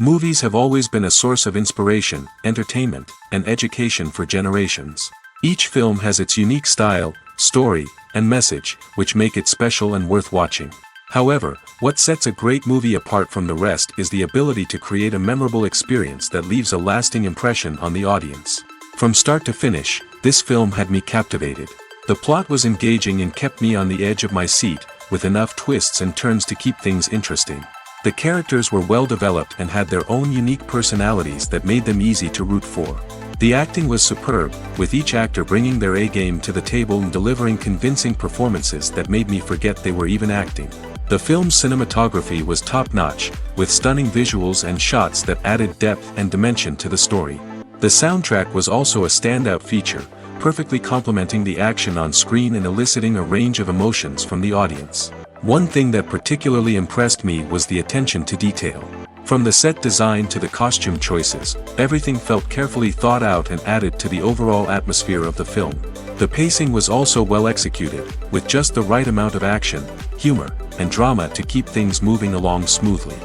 Movies have always been a source of inspiration, entertainment, and education for generations. Each film has its unique style, story, and message, which make it special and worth watching. However, what sets a great movie apart from the rest is the ability to create a memorable experience that leaves a lasting impression on the audience. From start to finish, this film had me captivated. The plot was engaging and kept me on the edge of my seat, with enough twists and turns to keep things interesting. The characters were well developed and had their own unique personalities that made them easy to root for. The acting was superb, with each actor bringing their A-game to the table and delivering convincing performances that made me forget they were even acting. The film's cinematography was top-notch, with stunning visuals and shots that added depth and dimension to the story. The soundtrack was also a standout feature, perfectly complementing the action on screen and eliciting a range of emotions from the audience. One thing that particularly impressed me was the attention to detail. From the set design to the costume choices, everything felt carefully thought out and added to the overall atmosphere of the film. The pacing was also well executed, with just the right amount of action, humor, and drama to keep things moving along smoothly.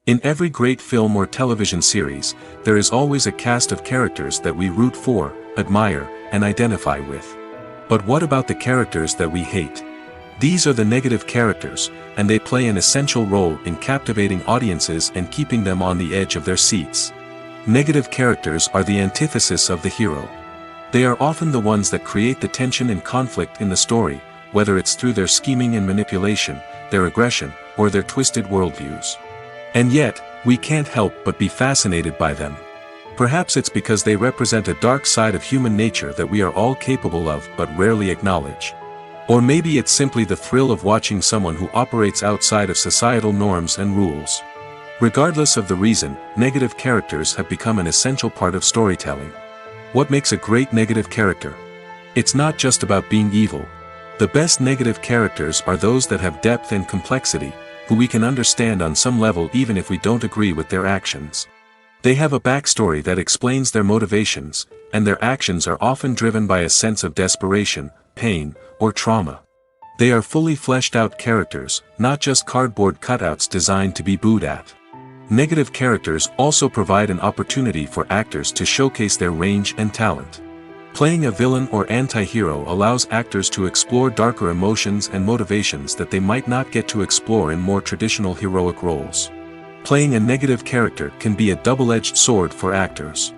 In every great film or television series, there is always a cast of characters that we root for, admire, and identify with. But what about the characters that we hate? These are the negative characters, and they play an essential role in captivating audiences and keeping them on the edge of their seats. Negative characters are the antithesis of the hero. They are often the ones that create the tension and conflict in the story, whether it's through their scheming and manipulation, their aggression, or their twisted worldviews. And yet, we can't help but be fascinated by them. Perhaps it's because they represent a dark side of human nature that we are all capable of but rarely acknowledge. Or maybe it's simply the thrill of watching someone who operates outside of societal norms and rules. Regardless of the reason, negative characters have become an essential part of storytelling. What makes a great negative character? It's not just about being evil. The best negative characters are those that have depth and complexity, who we can understand on some level even if we don't agree with their actions. They have a backstory that explains their motivations, and their actions are often driven by a sense of desperation, pain, or trauma. They are fully fleshed out characters, not just cardboard cutouts designed to be booed at. Negative characters also provide an opportunity for actors to showcase their range and talent. Playing a villain or anti-hero allows actors to explore darker emotions and motivations that they might not get to explore in more traditional heroic roles. Playing a negative character can be a double-edged sword for actors.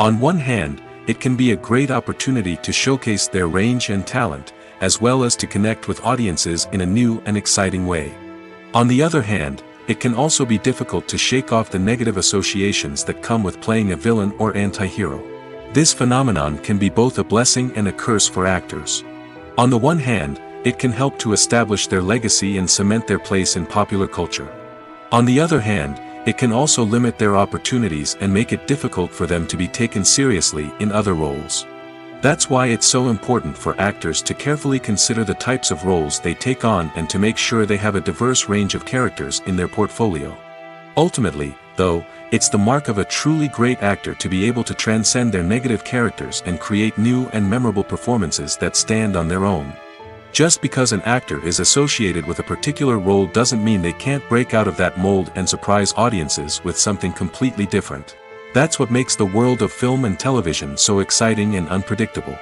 On one hand, it can be a great opportunity to showcase their range and talent, as well as to connect with audiences in a new and exciting way. On the other hand, it can also be difficult to shake off the negative associations that come with playing a villain or anti-hero. This phenomenon can be both a blessing and a curse for actors. On the one hand, it can help to establish their legacy and cement their place in popular culture. On the other hand, it can also limit their opportunities and make it difficult for them to be taken seriously in other roles. That's why it's so important for actors to carefully consider the types of roles they take on and to make sure they have a diverse range of characters in their portfolio. Ultimately, though, it's the mark of a truly great actor to be able to transcend their negative characters and create new and memorable performances that stand on their own. Just because an actor is associated with a particular role doesn't mean they can't break out of that mold and surprise audiences with something completely different. That's what makes the world of film and television so exciting and unpredictable.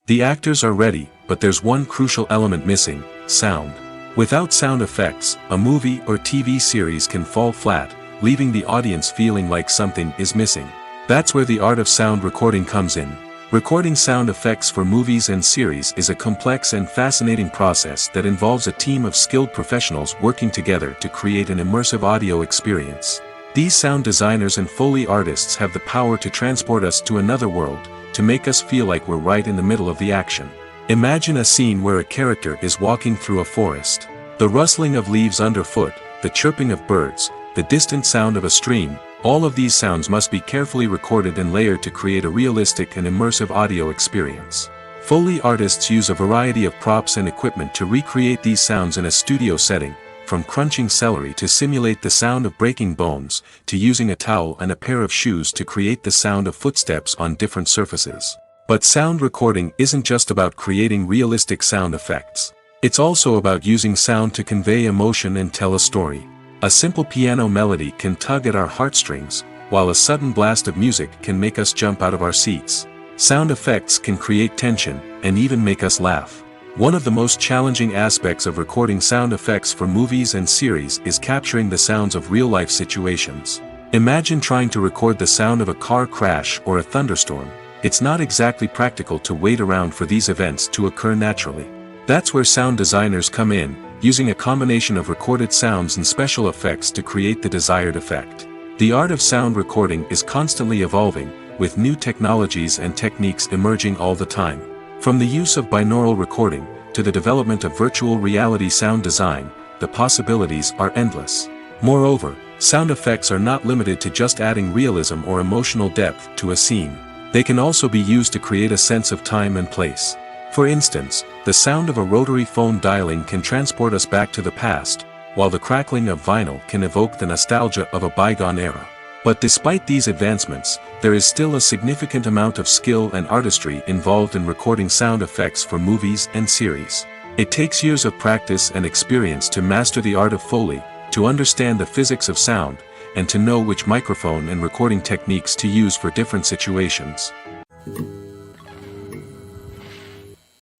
The actors are ready, but there's one crucial element missing: sound. Without sound effects, a movie or TV series can fall flat, leaving the audience feeling like something is missing. That's where the art of sound recording comes in. Recording sound effects for movies and series is a complex and fascinating process that involves a team of skilled professionals working together to create an immersive audio experience. These sound designers and Foley artists have the power to transport us to another world, to make us feel like we're right in the middle of the action. Imagine a scene where a character is walking through a forest. The rustling of leaves underfoot, the chirping of birds, the distant sound of a stream, all of these sounds must be carefully recorded and layered to create a realistic and immersive audio experience. Foley artists use a variety of props and equipment to recreate these sounds in a studio setting, from crunching celery to simulate the sound of breaking bones, to using a towel and a pair of shoes to create the sound of footsteps on different surfaces. But sound recording isn't just about creating realistic sound effects. It's also about using sound to convey emotion and tell a story. A simple piano melody can tug at our heartstrings, while a sudden blast of music can make us jump out of our seats. Sound effects can create tension, and even make us laugh. One of the most challenging aspects of recording sound effects for movies and series is capturing the sounds of real-life situations. Imagine trying to record the sound of a car crash or a thunderstorm. It's not exactly practical to wait around for these events to occur naturally. That's where sound designers come in, using a combination of recorded sounds and special effects to create the desired effect. The art of sound recording is constantly evolving, with new technologies and techniques emerging all the time. From the use of binaural recording, to the development of virtual reality sound design, the possibilities are endless. Moreover, sound effects are not limited to just adding realism or emotional depth to a scene. They can also be used to create a sense of time and place. For instance, the sound of a rotary phone dialing can transport us back to the past, while the crackling of vinyl can evoke the nostalgia of a bygone era. But despite these advancements, there is still a significant amount of skill and artistry involved in recording sound effects for movies and series. It takes years of practice and experience to master the art of Foley, to understand the physics of sound, and to know which microphone and recording techniques to use for different situations.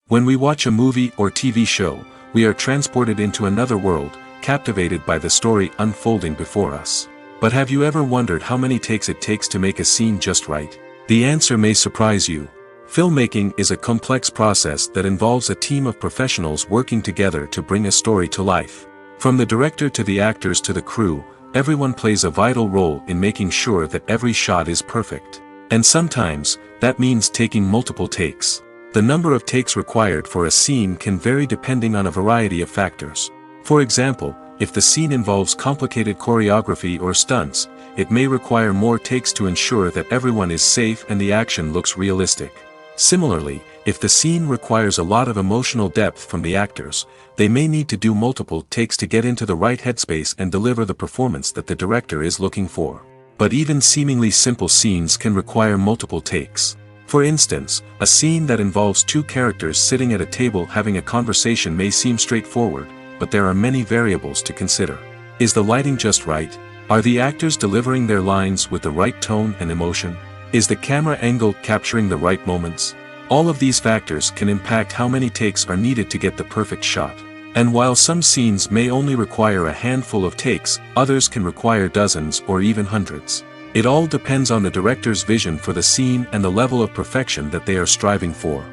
When we watch a movie or TV show, we are transported into another world, captivated by the story unfolding before us. But have you ever wondered how many takes it takes to make a scene just right? The answer may surprise you. Filmmaking is a complex process that involves a team of professionals working together to bring a story to life. From the director to the actors to the crew, everyone plays a vital role in making sure that every shot is perfect. And sometimes, that means taking multiple takes. The number of takes required for a scene can vary depending on a variety of factors. For example, if the scene involves complicated choreography or stunts, it may require more takes to ensure that everyone is safe and the action looks realistic. Similarly, if the scene requires a lot of emotional depth from the actors, they may need to do multiple takes to get into the right headspace and deliver the performance that the director is looking for. But even seemingly simple scenes can require multiple takes. For instance, a scene that involves two characters sitting at a table having a conversation may seem straightforward, but there are many variables to consider. Is the lighting just right? Are the actors delivering their lines with the right tone and emotion? Is the camera angle capturing the right moments? All of these factors can impact how many takes are needed to get the perfect shot. And while some scenes may only require a handful of takes, others can require dozens or even hundreds. It all depends on the director's vision for the scene and the level of perfection that they are striving for.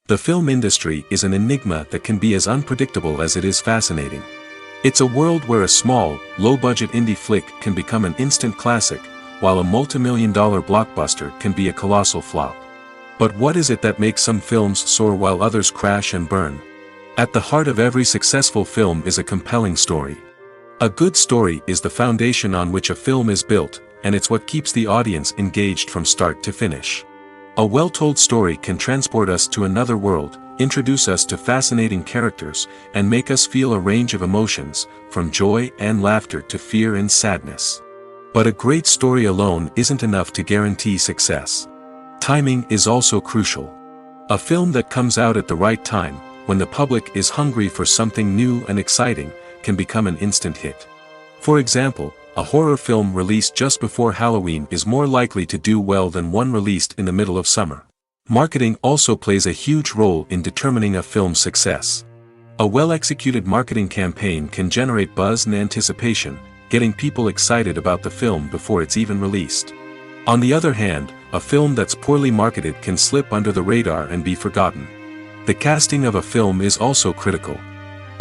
The film industry is an enigma that can be as unpredictable as it is fascinating. It's a world where a small, low-budget indie flick can become an instant classic, while a multi-million-dollar blockbuster can be a colossal flop. But what is it that makes some films soar while others crash and burn? At the heart of every successful film is a compelling story. A good story is the foundation on which a film is built, and it's what keeps the audience engaged from start to finish. A well-told story can transport us to another world, introduce us to fascinating characters, and make us feel a range of emotions, from joy and laughter to fear and sadness. But a great story alone isn't enough to guarantee success. Timing is also crucial. A film that comes out at the right time, when the public is hungry for something new and exciting, can become an instant hit. For example, a horror film released just before Halloween is more likely to do well than one released in the middle of summer. Marketing also plays a huge role in determining a film's success. A well-executed marketing campaign can generate buzz and anticipation, getting people excited about the film before it's even released. On the other hand, a film that's poorly marketed can slip under the radar and be forgotten. The casting of a film is also critical.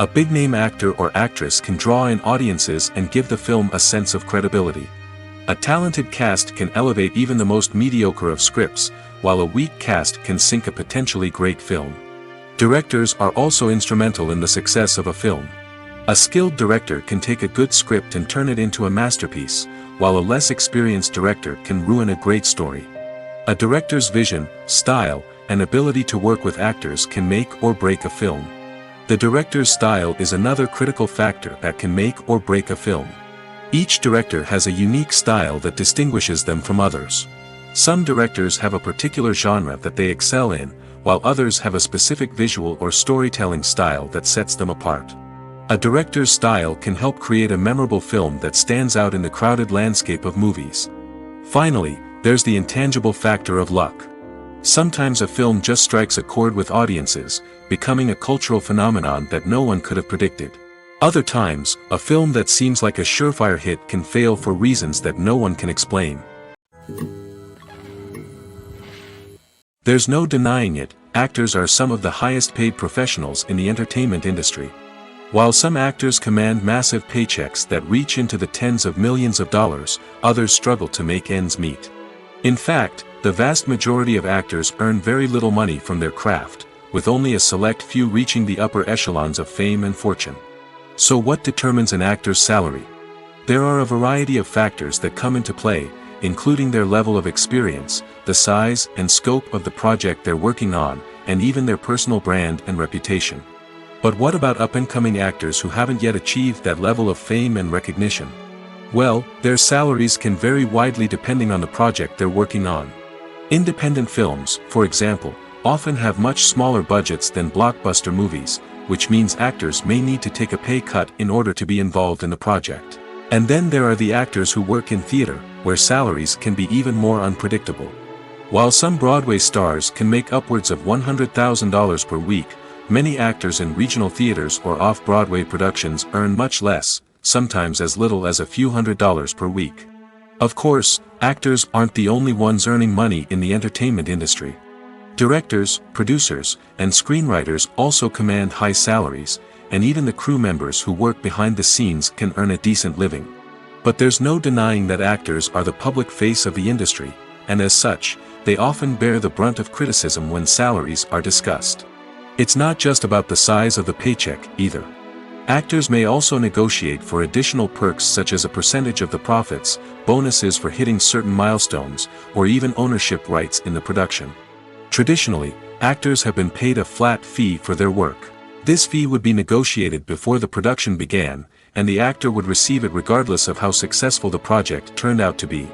A big-name actor or actress can draw in audiences and give the film a sense of credibility. A talented cast can elevate even the most mediocre of scripts, while a weak cast can sink a potentially great film. Directors are also instrumental in the success of a film. A skilled director can take a good script and turn it into a masterpiece, while a less experienced director can ruin a great story. A director's vision, style, and ability to work with actors can make or break a film. The director's style is another critical factor that can make or break a film. Each director has a unique style that distinguishes them from others. Some directors have a particular genre that they excel in, while others have a specific visual or storytelling style that sets them apart. A director's style can help create a memorable film that stands out in the crowded landscape of movies. Finally, there's the intangible factor of luck. Sometimes a film just strikes a chord with audiences, becoming a cultural phenomenon that no one could have predicted. Other times, a film that seems like a surefire hit can fail for reasons that no one can explain. There's no denying it, actors are some of the highest paid professionals in the entertainment industry. While some actors command massive paychecks that reach into the tens of millions of dollars, others struggle to make ends meet. In fact, the vast majority of actors earn very little money from their craft, with only a select few reaching the upper echelons of fame and fortune. So what determines an actor's salary? There are a variety of factors that come into play, including their level of experience, the size and scope of the project they're working on, and even their personal brand and reputation. But what about up-and-coming actors who haven't yet achieved that level of fame and recognition? Well, their salaries can vary widely depending on the project they're working on. Independent films, for example, often have much smaller budgets than blockbuster movies, which means actors may need to take a pay cut in order to be involved in the project. And then there are the actors who work in theater, where salaries can be even more unpredictable. While some Broadway stars can make upwards of $100,000 per week, many actors in regional theaters or off-Broadway productions earn much less, sometimes as little as a few $100s per week. Of course, actors aren't the only ones earning money in the entertainment industry. Directors, producers, and screenwriters also command high salaries, and even the crew members who work behind the scenes can earn a decent living. But there's no denying that actors are the public face of the industry, and as such, they often bear the brunt of criticism when salaries are discussed. It's not just about the size of the paycheck, either. Actors may also negotiate for additional perks such as a percentage of the profits, bonuses for hitting certain milestones, or even ownership rights in the production. Traditionally, actors have been paid a flat fee for their work. This fee would be negotiated before the production began, and the actor would receive it regardless of how successful the project turned out to be.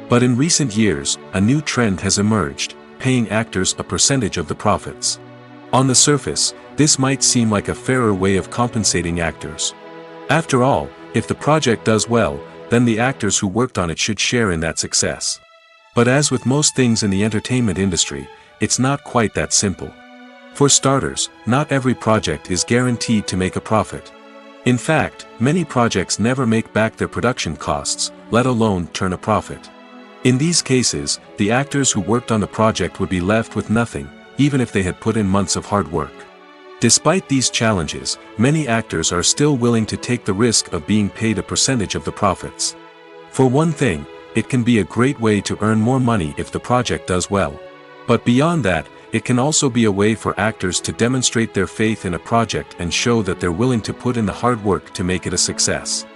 But in recent years, a new trend has emerged, paying actors a percentage of the profits. On the surface, this might seem like a fairer way of compensating actors. After all, if the project does well, then the actors who worked on it should share in that success. But as with most things in the entertainment industry, it's not quite that simple. For starters, not every project is guaranteed to make a profit. In fact, many projects never make back their production costs, let alone turn a profit. In these cases, the actors who worked on the project would be left with nothing, even if they had put in months of hard work. Despite these challenges, many actors are still willing to take the risk of being paid a percentage of the profits. For one thing, it can be a great way to earn more money if the project does well. But beyond that, it can also be a way for actors to demonstrate their faith in a project and show that they're willing to put in the hard work to make it a success.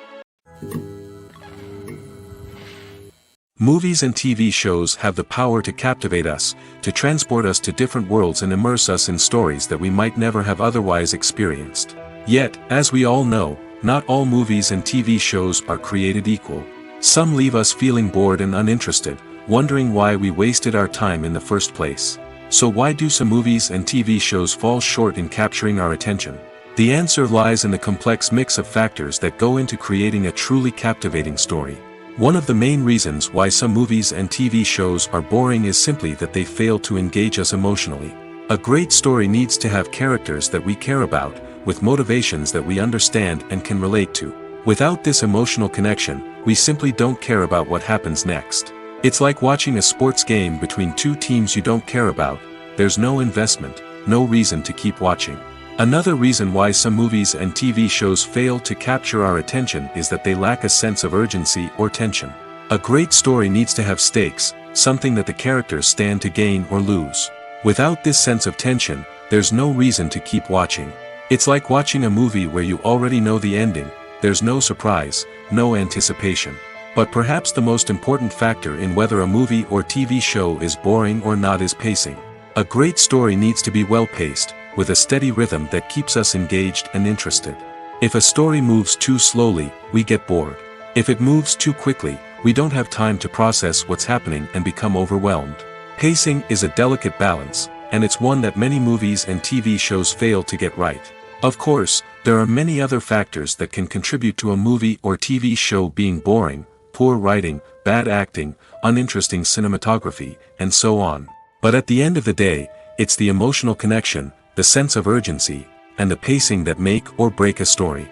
Movies and TV shows have the power to captivate us, to transport us to different worlds and immerse us in stories that we might never have otherwise experienced. Yet, as we all know, not all movies and TV shows are created equal. Some leave us feeling bored and uninterested, wondering why we wasted our time in the first place. So why do some movies and TV shows fall short in capturing our attention? The answer lies in the complex mix of factors that go into creating a truly captivating story. One of the main reasons why some movies and TV shows are boring is simply that they fail to engage us emotionally. A great story needs to have characters that we care about, with motivations that we understand and can relate to. Without this emotional connection, we simply don't care about what happens next. It's like watching a sports game between two teams you don't care about. There's no investment, no reason to keep watching. Another reason why some movies and TV shows fail to capture our attention is that they lack a sense of urgency or tension. A great story needs to have stakes, something that the characters stand to gain or lose. Without this sense of tension, there's no reason to keep watching. It's like watching a movie where you already know the ending. There's no surprise, no anticipation. But perhaps the most important factor in whether a movie or TV show is boring or not is pacing. A great story needs to be well-paced, with a steady rhythm that keeps us engaged and interested. If a story moves too slowly, we get bored. If it moves too quickly, we don't have time to process what's happening and become overwhelmed. Pacing is a delicate balance, and it's one that many movies and TV shows fail to get right. Of course, there are many other factors that can contribute to a movie or TV show being boring: poor writing, bad acting, uninteresting cinematography, and so on. But at the end of the day, it's the emotional connection, the sense of urgency, and the pacing that make or break a story.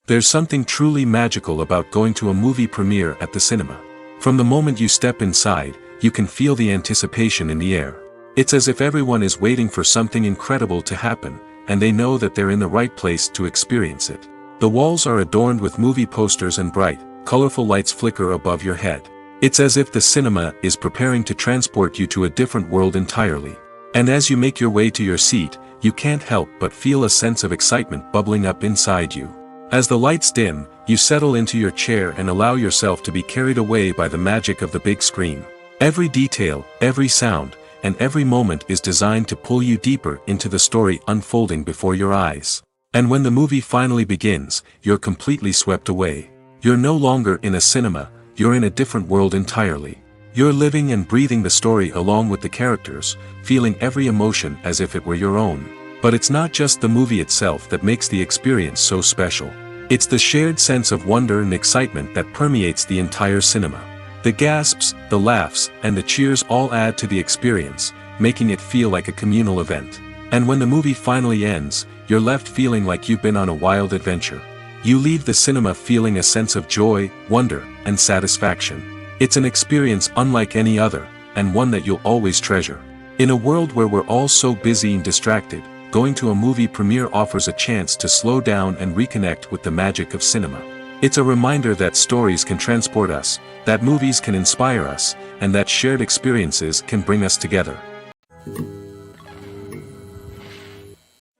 There's something truly magical about going to a movie premiere at the cinema. From the moment you step inside, you can feel the anticipation in the air. It's as if everyone is waiting for something incredible to happen, and they know that they're in the right place to experience it. The walls are adorned with movie posters and bright, colorful lights flicker above your head. It's as if the cinema is preparing to transport you to a different world entirely. And as you make your way to your seat, you can't help but feel a sense of excitement bubbling up inside you. As the lights dim, you settle into your chair and allow yourself to be carried away by the magic of the big screen. Every detail, every sound, and every moment is designed to pull you deeper into the story unfolding before your eyes. And when the movie finally begins, you're completely swept away. You're no longer in a cinema, you're in a different world entirely. You're living and breathing the story along with the characters, feeling every emotion as if it were your own. But it's not just the movie itself that makes the experience so special. It's the shared sense of wonder and excitement that permeates the entire cinema. The gasps, the laughs, and the cheers all add to the experience, making it feel like a communal event. And when the movie finally ends, you're left feeling like you've been on a wild adventure. You leave the cinema feeling a sense of joy, wonder, and satisfaction. It's an experience unlike any other, and one that you'll always treasure. In a world where we're all so busy and distracted, going to a movie premiere offers a chance to slow down and reconnect with the magic of cinema. It's a reminder that stories can transport us, that movies can inspire us, and that shared experiences can bring us together.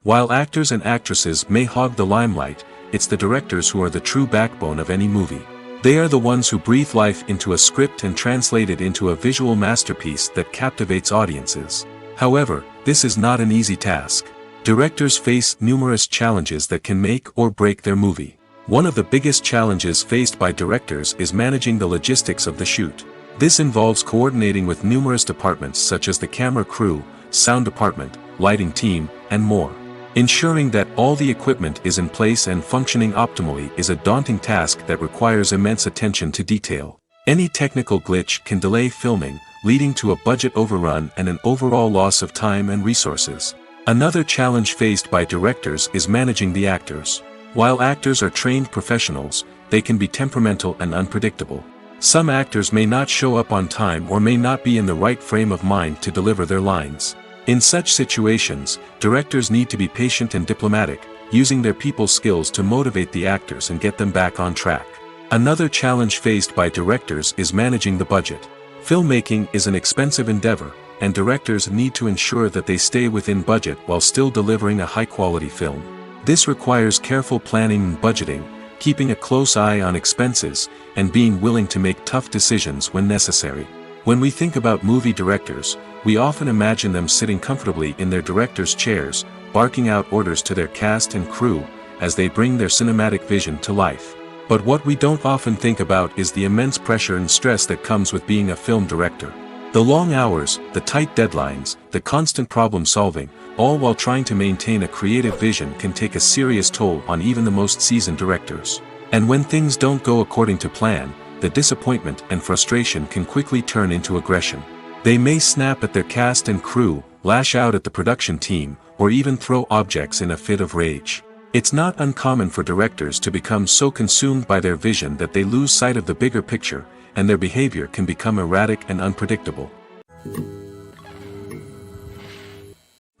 While actors and actresses may hog the limelight, it's the directors who are the true backbone of any movie. They are the ones who breathe life into a script and translate it into a visual masterpiece that captivates audiences. However, this is not an easy task. Directors face numerous challenges that can make or break their movie. One of the biggest challenges faced by directors is managing the logistics of the shoot. This involves coordinating with numerous departments such as the camera crew, sound department, lighting team, and more. Ensuring that all the equipment is in place and functioning optimally is a daunting task that requires immense attention to detail. Any technical glitch can delay filming, leading to a budget overrun and an overall loss of time and resources. Another challenge faced by directors is managing the actors. While actors are trained professionals, they can be temperamental and unpredictable. Some actors may not show up on time or may not be in the right frame of mind to deliver their lines. In such situations, directors need to be patient and diplomatic, using their people skills to motivate the actors and get them back on track. Another challenge faced by directors is managing the budget. Filmmaking is an expensive endeavor, and directors need to ensure that they stay within budget while still delivering a high-quality film. This requires careful planning and budgeting, keeping a close eye on expenses, and being willing to make tough decisions when necessary. When we think about movie directors, we often imagine them sitting comfortably in their director's chairs, barking out orders to their cast and crew, as they bring their cinematic vision to life. But what we don't often think about is the immense pressure and stress that comes with being a film director. The long hours, the tight deadlines, the constant problem solving, all while trying to maintain a creative vision can take a serious toll on even the most seasoned directors. And when things don't go according to plan, the disappointment and frustration can quickly turn into aggression. They may snap at their cast and crew, lash out at the production team, or even throw objects in a fit of rage. It's not uncommon for directors to become so consumed by their vision that they lose sight of the bigger picture, and their behavior can become erratic and unpredictable.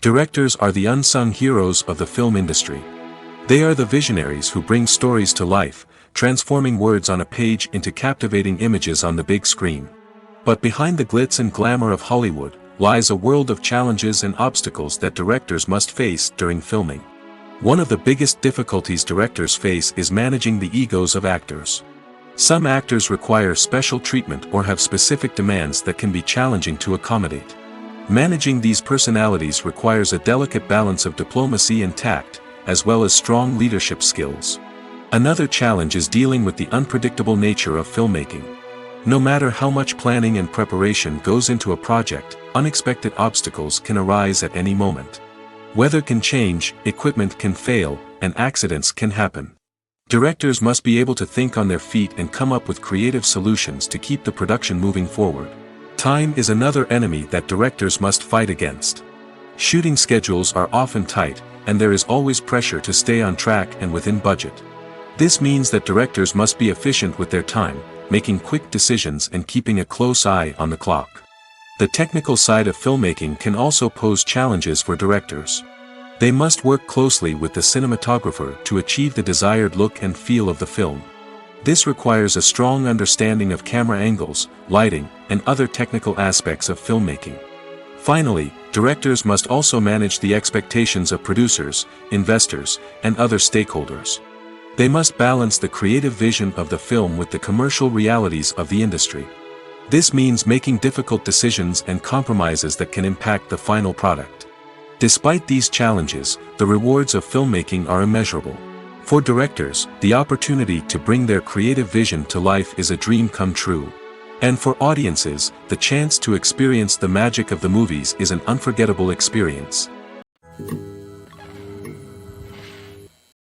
Directors are the unsung heroes of the film industry. They are the visionaries who bring stories to life, transforming words on a page into captivating images on the big screen. But behind the glitz and glamour of Hollywood lies a world of challenges and obstacles that directors must face during filming. One of the biggest difficulties directors face is managing the egos of actors. Some actors require special treatment or have specific demands that can be challenging to accommodate. Managing these personalities requires a delicate balance of diplomacy and tact, as well as strong leadership skills. Another challenge is dealing with the unpredictable nature of filmmaking. No matter how much planning and preparation goes into a project, unexpected obstacles can arise at any moment. Weather can change, equipment can fail, and accidents can happen. Directors must be able to think on their feet and come up with creative solutions to keep the production moving forward. Time is another enemy that directors must fight against. Shooting schedules are often tight, and there is always pressure to stay on track and within budget. This means that directors must be efficient with their time, making quick decisions and keeping a close eye on the clock. The technical side of filmmaking can also pose challenges for directors. They must work closely with the cinematographer to achieve the desired look and feel of the film. This requires a strong understanding of camera angles, lighting, and other technical aspects of filmmaking. Finally, directors must also manage the expectations of producers, investors, and other stakeholders. They must balance the creative vision of the film with the commercial realities of the industry. This means making difficult decisions and compromises that can impact the final product. Despite these challenges, the rewards of filmmaking are immeasurable. For directors, the opportunity to bring their creative vision to life is a dream come true. And for audiences, the chance to experience the magic of the movies is an unforgettable experience.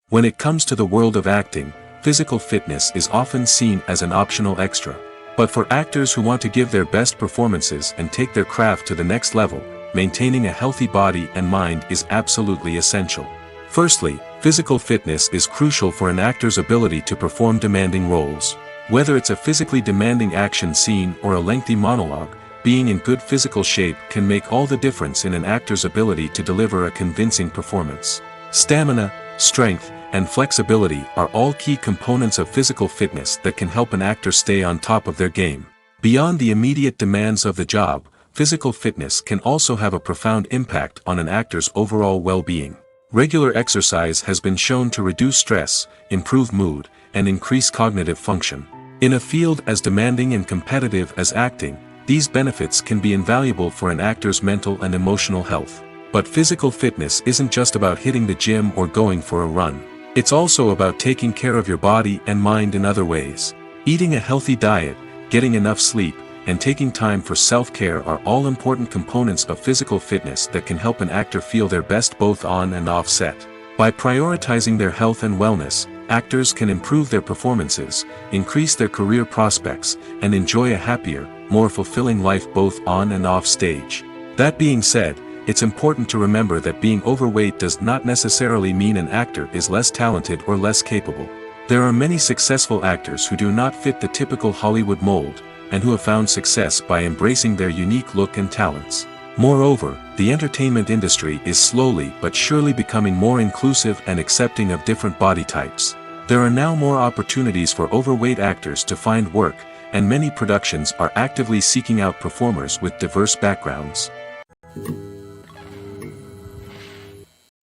When it comes to the world of acting, physical fitness is often seen as an optional extra. But for actors who want to give their best performances and take their craft to the next level, maintaining a healthy body and mind is absolutely essential. Firstly, physical fitness is crucial for an actor's ability to perform demanding roles. Whether it's a physically demanding action scene or a lengthy monologue, being in good physical shape can make all the difference in an actor's ability to deliver a convincing performance. Stamina, strength, and flexibility are all key components of physical fitness that can help an actor stay on top of their game. Beyond the immediate demands of the job, physical fitness can also have a profound impact on an actor's overall well-being. Regular exercise has been shown to reduce stress, improve mood, and increase cognitive function. In a field as demanding and competitive as acting, these benefits can be invaluable for an actor's mental and emotional health. But physical fitness isn't just about hitting the gym or going for a run. It's also about taking care of your body and mind in other ways. Eating a healthy diet, getting enough sleep, and taking time for self-care are all important components of physical fitness that can help an actor feel their best both on and off set. By prioritizing their health and wellness, actors can improve their performances, increase their career prospects, and enjoy a happier, more fulfilling life both on and off stage. That being said, it's important to remember that being overweight does not necessarily mean an actor is less talented or less capable. There are many successful actors who do not fit the typical Hollywood mold, and who have found success by embracing their unique look and talents. Moreover, the entertainment industry is slowly but surely becoming more inclusive and accepting of different body types. There are now more opportunities for overweight actors to find work, and many productions are actively seeking out performers with diverse backgrounds.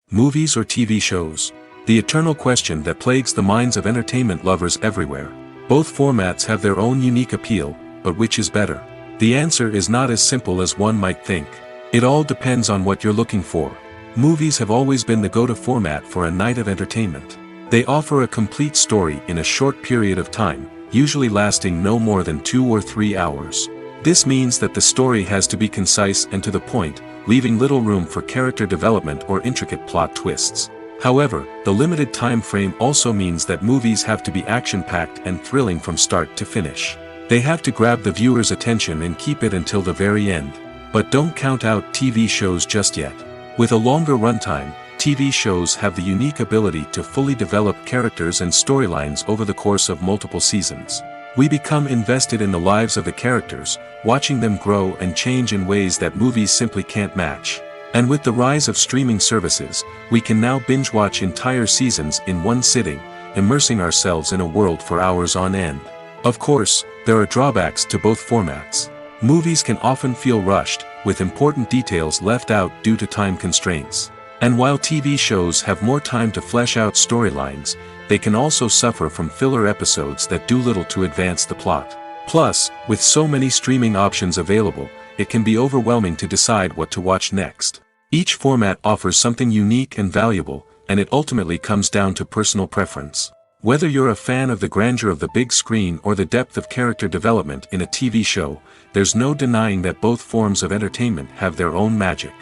Movies or TV shows? The eternal question that plagues the minds of entertainment lovers everywhere. Both formats have their own unique appeal, but which is better? The answer is not as simple as one might think. It all depends on what you're looking for. Movies have always been the go-to format for a night of entertainment. They offer a complete story in a short period of time, usually lasting no more than 2 or 3 hours. This means that the story has to be concise and to the point, leaving little room for character development or intricate plot twists. However, the limited time frame also means that movies have to be action-packed and thrilling from start to finish. They have to grab the viewer's attention and keep it until the very end. But don't count out TV shows just yet. With a longer runtime, TV shows have the unique ability to fully develop characters and storylines over the course of multiple seasons. We become invested in the lives of the characters, watching them grow and change in ways that movies simply can't match. And with the rise of streaming services, we can now binge-watch entire seasons in one sitting, immersing ourselves in a world for hours on end. Of course, there are drawbacks to both formats. Movies can often feel rushed, with important details left out due to time constraints. And while TV shows have more time to flesh out storylines, they can also suffer from filler episodes that do little to advance the plot. Plus, with so many streaming options available, it can be overwhelming to decide what to watch next. Each format offers something unique and valuable, and it ultimately comes down to personal preference. Whether you're a fan of the grandeur of the big screen or the depth of character development in a TV show, there's no denying that both forms of entertainment have their own magic.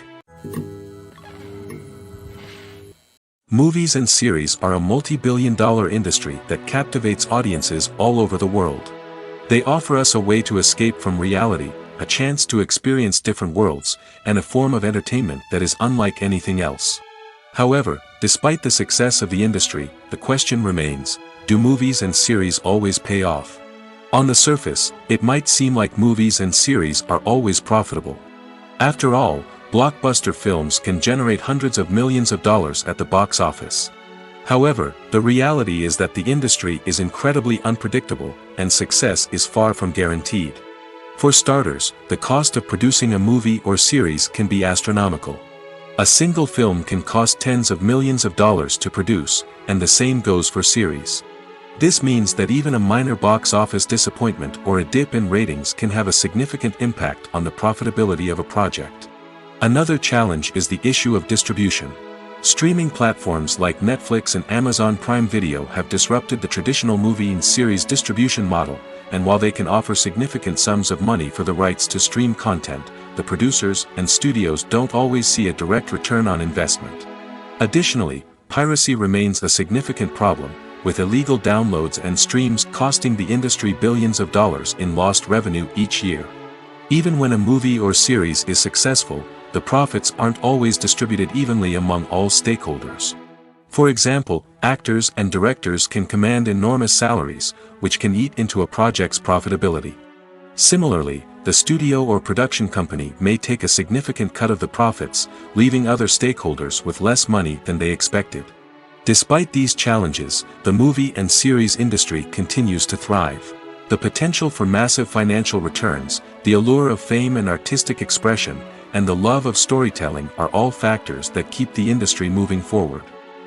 Movies and series are a multi-billion-dollar industry that captivates audiences all over the world. They offer us a way to escape from reality, a chance to experience different worlds, and a form of entertainment that is unlike anything else. However, despite the success of the industry, the question remains, do movies and series always pay off? On the surface, it might seem like movies and series are always profitable. After all, blockbuster films can generate hundreds of millions of dollars at the box office. However, the reality is that the industry is incredibly unpredictable, and success is far from guaranteed. For starters, the cost of producing a movie or series can be astronomical. A single film can cost tens of millions of dollars to produce, and the same goes for series. This means that even a minor box office disappointment or a dip in ratings can have a significant impact on the profitability of a project. Another challenge is the issue of distribution. Streaming platforms like Netflix and Amazon Prime Video have disrupted the traditional movie and series distribution model, and while they can offer significant sums of money for the rights to stream content, the producers and studios don't always see a direct return on investment. Additionally, piracy remains a significant problem, with illegal downloads and streams costing the industry billions of dollars in lost revenue each year. Even when a movie or series is successful, the profits aren't always distributed evenly among all stakeholders. For example, actors and directors can command enormous salaries, which can eat into a project's profitability. Similarly, the studio or production company may take a significant cut of the profits, leaving other stakeholders with less money than they expected. Despite these challenges, the movie and series industry continues to thrive. The potential for massive financial returns, the allure of fame and artistic expression, and the love of storytelling are all factors that keep the industry moving forward.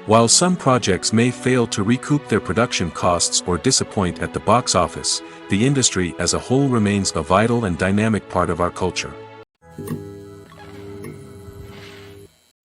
While some projects may fail to recoup their production costs or disappoint at the box office, the industry as a whole remains a vital and dynamic part of our culture.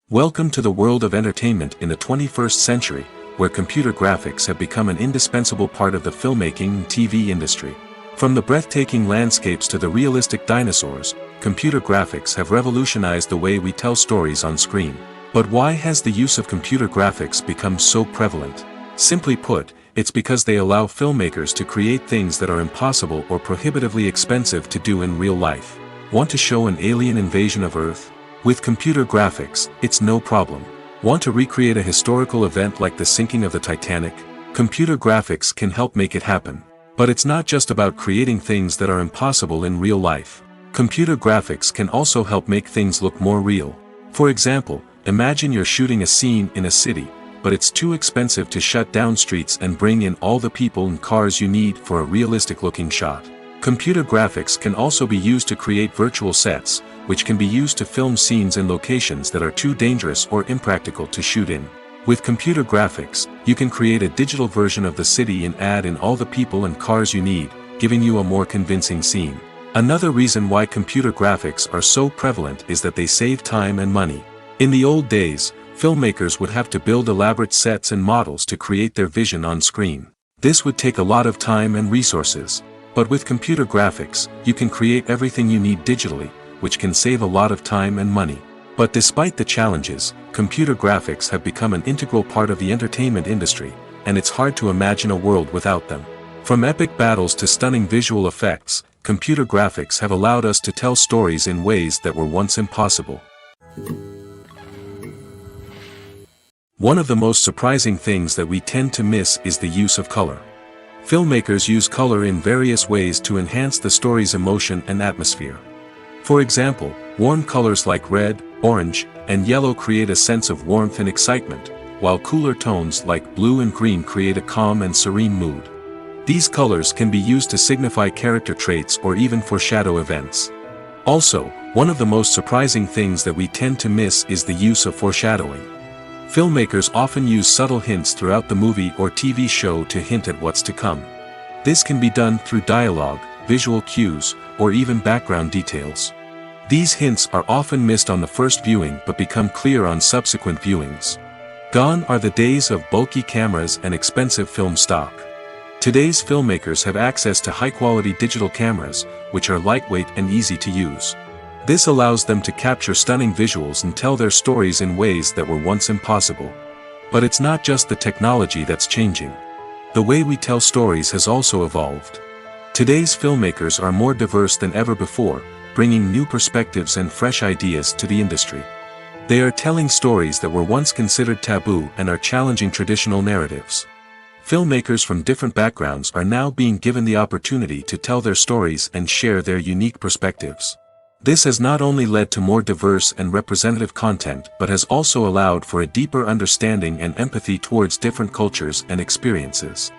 Welcome to the world of entertainment in the 21st century, where computer graphics have become an indispensable part of the filmmaking and TV industry. From the breathtaking landscapes to the realistic dinosaurs, computer graphics have revolutionized the way we tell stories on screen. But why has the use of computer graphics become so prevalent? Simply put, it's because they allow filmmakers to create things that are impossible or prohibitively expensive to do in real life. Want to show an alien invasion of Earth? With computer graphics, it's no problem. Want to recreate a historical event like the sinking of the Titanic? Computer graphics can help make it happen. But it's not just about creating things that are impossible in real life. Computer graphics can also help make things look more real. For example, imagine you're shooting a scene in a city, but it's too expensive to shut down streets and bring in all the people and cars you need for a realistic-looking shot. Computer graphics can also be used to create virtual sets, which can be used to film scenes in locations that are too dangerous or impractical to shoot in. With computer graphics, you can create a digital version of the city and add in all the people and cars you need, giving you a more convincing scene. Another reason why computer graphics are so prevalent is that they save time and money. In the old days, filmmakers would have to build elaborate sets and models to create their vision on screen. This would take a lot of time and resources. But with computer graphics, you can create everything you need digitally, which can save a lot of time and money. But despite the challenges, computer graphics have become an integral part of the entertainment industry, and it's hard to imagine a world without them. From epic battles to stunning visual effects, computer graphics have allowed us to tell stories in ways that were once impossible. One of the most surprising things that we tend to miss is the use of color. Filmmakers use color in various ways to enhance the story's emotion and atmosphere. For example, warm colors like red, orange, and yellow create a sense of warmth and excitement, while cooler tones like blue and green create a calm and serene mood. These colors can be used to signify character traits or even foreshadow events. Also, one of the most surprising things that we tend to miss is the use of foreshadowing. Filmmakers often use subtle hints throughout the movie or TV show to hint at what's to come. This can be done through dialogue, visual cues, or even background details. These hints are often missed on the first viewing but become clear on subsequent viewings. Gone are the days of bulky cameras and expensive film stock. Today's filmmakers have access to high-quality digital cameras, which are lightweight and easy to use. This allows them to capture stunning visuals and tell their stories in ways that were once impossible. But it's not just the technology that's changing. The way we tell stories has also evolved. Today's filmmakers are more diverse than ever before, bringing new perspectives and fresh ideas to the industry. They are telling stories that were once considered taboo and are challenging traditional narratives. Filmmakers from different backgrounds are now being given the opportunity to tell their stories and share their unique perspectives. This has not only led to more diverse and representative content but has also allowed for a deeper understanding and empathy towards different cultures and experiences.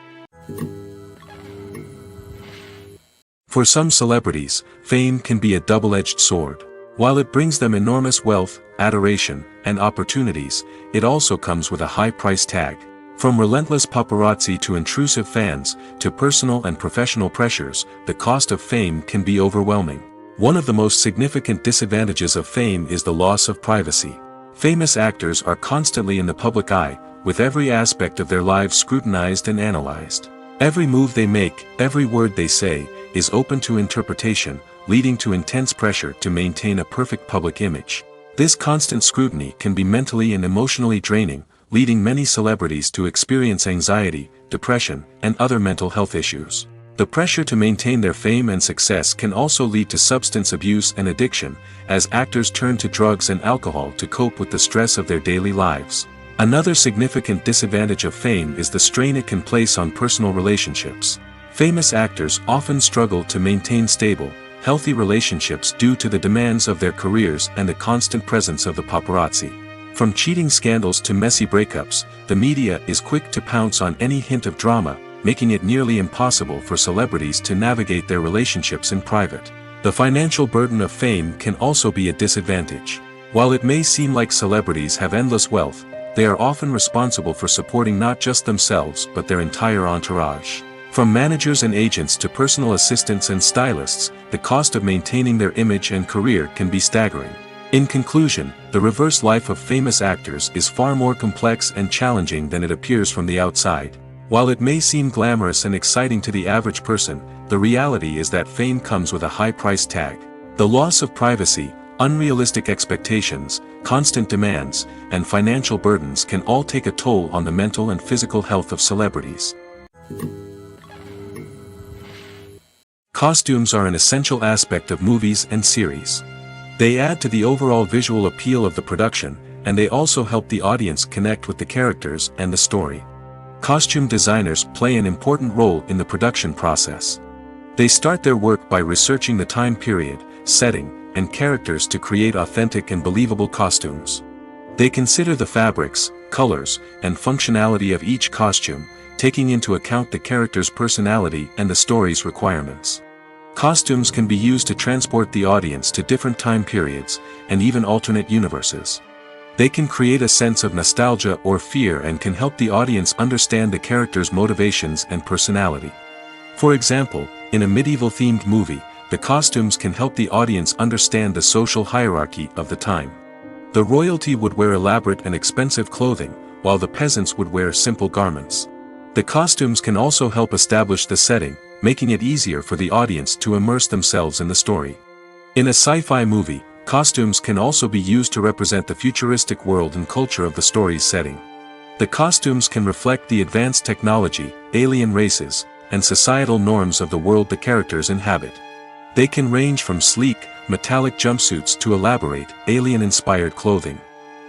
For some celebrities, fame can be a double-edged sword. While it brings them enormous wealth, adoration, and opportunities, it also comes with a high price tag. From relentless paparazzi to intrusive fans, to personal and professional pressures, the cost of fame can be overwhelming. One of the most significant disadvantages of fame is the loss of privacy. Famous actors are constantly in the public eye, with every aspect of their lives scrutinized and analyzed. Every move they make, every word they say, is open to interpretation, leading to intense pressure to maintain a perfect public image. This constant scrutiny can be mentally and emotionally draining, leading many celebrities to experience anxiety, depression, and other mental health issues. The pressure to maintain their fame and success can also lead to substance abuse and addiction, as actors turn to drugs and alcohol to cope with the stress of their daily lives. Another significant disadvantage of fame is the strain it can place on personal relationships. Famous actors often struggle to maintain stable, healthy relationships due to the demands of their careers and the constant presence of the paparazzi. From cheating scandals to messy breakups, the media is quick to pounce on any hint of drama, making it nearly impossible for celebrities to navigate their relationships in private. The financial burden of fame can also be a disadvantage. While it may seem like celebrities have endless wealth, they are often responsible for supporting not just themselves but their entire entourage. From managers and agents to personal assistants and stylists, the cost of maintaining their image and career can be staggering. In conclusion, the reverse life of famous actors is far more complex and challenging than it appears from the outside. While it may seem glamorous and exciting to the average person, the reality is that fame comes with a high price tag. The loss of privacy, unrealistic expectations, constant demands, and financial burdens can all take a toll on the mental and physical health of celebrities. Costumes are an essential aspect of movies and series. They add to the overall visual appeal of the production, and they also help the audience connect with the characters and the story. Costume designers play an important role in the production process. They start their work by researching the time period, setting, and characters to create authentic and believable costumes. They consider the fabrics, colors, and functionality of each costume, taking into account the character's personality and the story's requirements. Costumes can be used to transport the audience to different time periods, and even alternate universes. They can create a sense of nostalgia or fear and can help the audience understand the character's motivations and personality. For example, in a medieval-themed movie, the costumes can help the audience understand the social hierarchy of the time. The royalty would wear elaborate and expensive clothing, while the peasants would wear simple garments. The costumes can also help establish the setting, making it easier for the audience to immerse themselves in the story. In a sci-fi movie, costumes can also be used to represent the futuristic world and culture of the story's setting. The costumes can reflect the advanced technology, alien races, and societal norms of the world the characters inhabit. They can range from sleek, metallic jumpsuits to elaborate, alien-inspired clothing.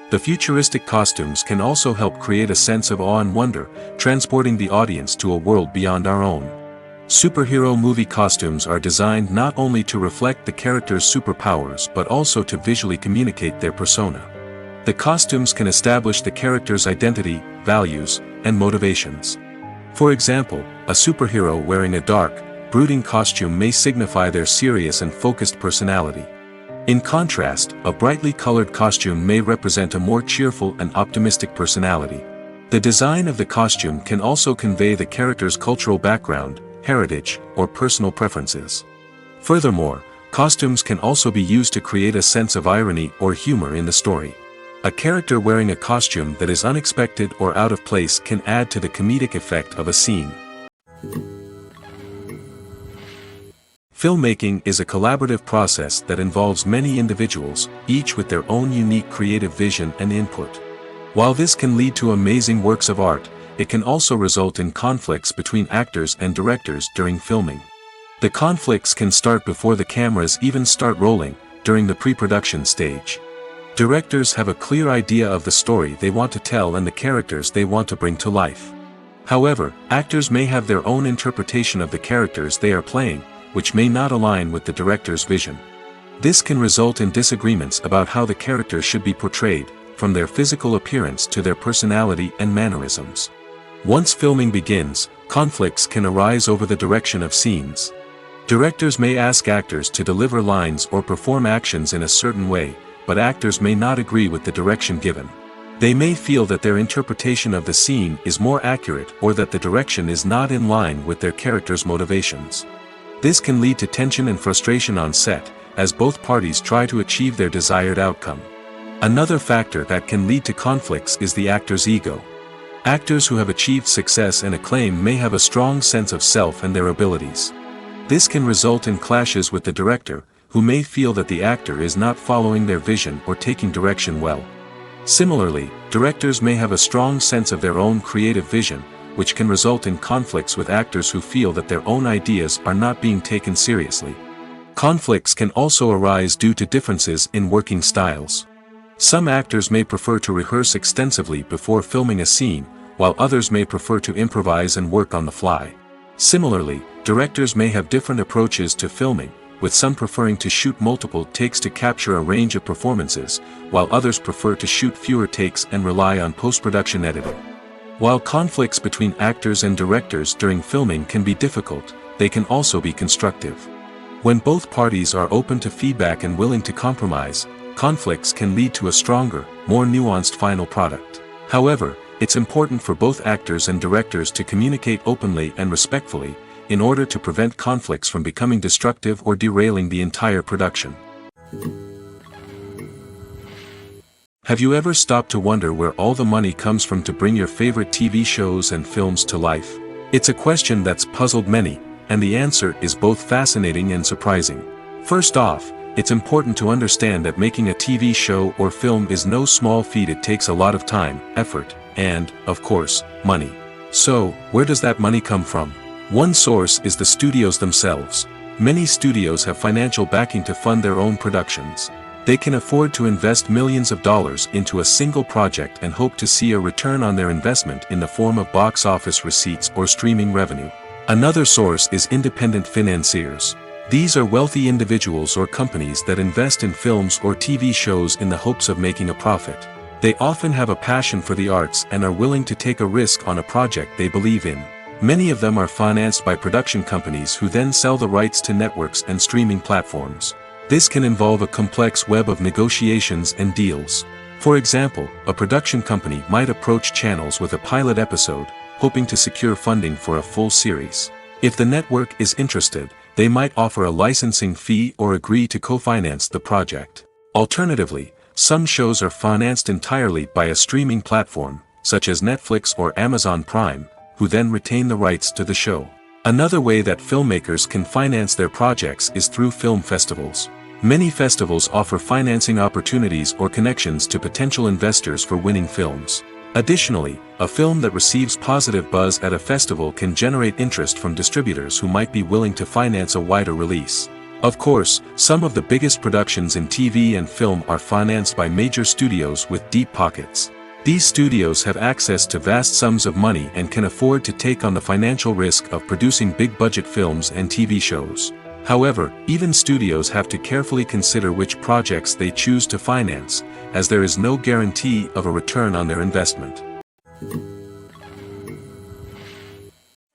The futuristic costumes can also help create a sense of awe and wonder, transporting the audience to a world beyond our own. Superhero movie costumes are designed not only to reflect the character's superpowers but also to visually communicate their persona. The costumes can establish the character's identity, values, and motivations. For example, a superhero wearing a dark, brooding costume may signify their serious and focused personality. In contrast, a brightly colored costume may represent a more cheerful and optimistic personality. The design of the costume can also convey the character's cultural background, heritage, or personal preferences. Furthermore, costumes can also be used to create a sense of irony or humor in the story. A character wearing a costume that is unexpected or out of place can add to the comedic effect of a scene. Filmmaking is a collaborative process that involves many individuals, each with their own unique creative vision and input. While this can lead to amazing works of art, it can also result in conflicts between actors and directors during filming. The conflicts can start before the cameras even start rolling, during the pre-production stage. Directors have a clear idea of the story they want to tell and the characters they want to bring to life. However, actors may have their own interpretation of the characters they are playing, which may not align with the director's vision. This can result in disagreements about how the character should be portrayed, from their physical appearance to their personality and mannerisms. Once filming begins, conflicts can arise over the direction of scenes. Directors may ask actors to deliver lines or perform actions in a certain way, but actors may not agree with the direction given. They may feel that their interpretation of the scene is more accurate or that the direction is not in line with their character's motivations. This can lead to tension and frustration on set, as both parties try to achieve their desired outcome. Another factor that can lead to conflicts is the actor's ego. Actors who have achieved success and acclaim may have a strong sense of self and their abilities. This can result in clashes with the director, who may feel that the actor is not following their vision or taking direction well. Similarly, directors may have a strong sense of their own creative vision, which can result in conflicts with actors who feel that their own ideas are not being taken seriously. Conflicts can also arise due to differences in working styles. Some actors may prefer to rehearse extensively before filming a scene, while others may prefer to improvise and work on the fly. Similarly, directors may have different approaches to filming, with some preferring to shoot multiple takes to capture a range of performances, while others prefer to shoot fewer takes and rely on post-production editing. While conflicts between actors and directors during filming can be difficult, they can also be constructive. When both parties are open to feedback and willing to compromise, conflicts can lead to a stronger, more nuanced final product. However, it's important for both actors and directors to communicate openly and respectfully, in order to prevent conflicts from becoming destructive or derailing the entire production. Have you ever stopped to wonder where all the money comes from to bring your favorite TV shows and films to life? It's a question that's puzzled many, and the answer is both fascinating and surprising. First off, it's important to understand that making a TV show or film is no small feat. It takes a lot of time, effort, and, of course, money. So, where does that money come from? One source is the studios themselves. Many studios have financial backing to fund their own productions. They can afford to invest millions of dollars into a single project and hope to see a return on their investment in the form of box office receipts or streaming revenue. Another source is independent financiers. These are wealthy individuals or companies that invest in films or TV shows in the hopes of making a profit. They often have a passion for the arts and are willing to take a risk on a project they believe in. Many of them are financed by production companies who then sell the rights to networks and streaming platforms. This can involve a complex web of negotiations and deals. For example, a production company might approach channels with a pilot episode, hoping to secure funding for a full series. If the network is interested, they might offer a licensing fee or agree to co-finance the project. Alternatively, some shows are financed entirely by a streaming platform, such as Netflix or Amazon Prime, who then retain the rights to the show. Another way that filmmakers can finance their projects is through film festivals. Many festivals offer financing opportunities or connections to potential investors for winning films. Additionally, a film that receives positive buzz at a festival can generate interest from distributors who might be willing to finance a wider release. Of course, some of the biggest productions in TV and film are financed by major studios with deep pockets. These studios have access to vast sums of money and can afford to take on the financial risk of producing big-budget films and TV shows. However, even studios have to carefully consider which projects they choose to finance, as there is no guarantee of a return on their investment.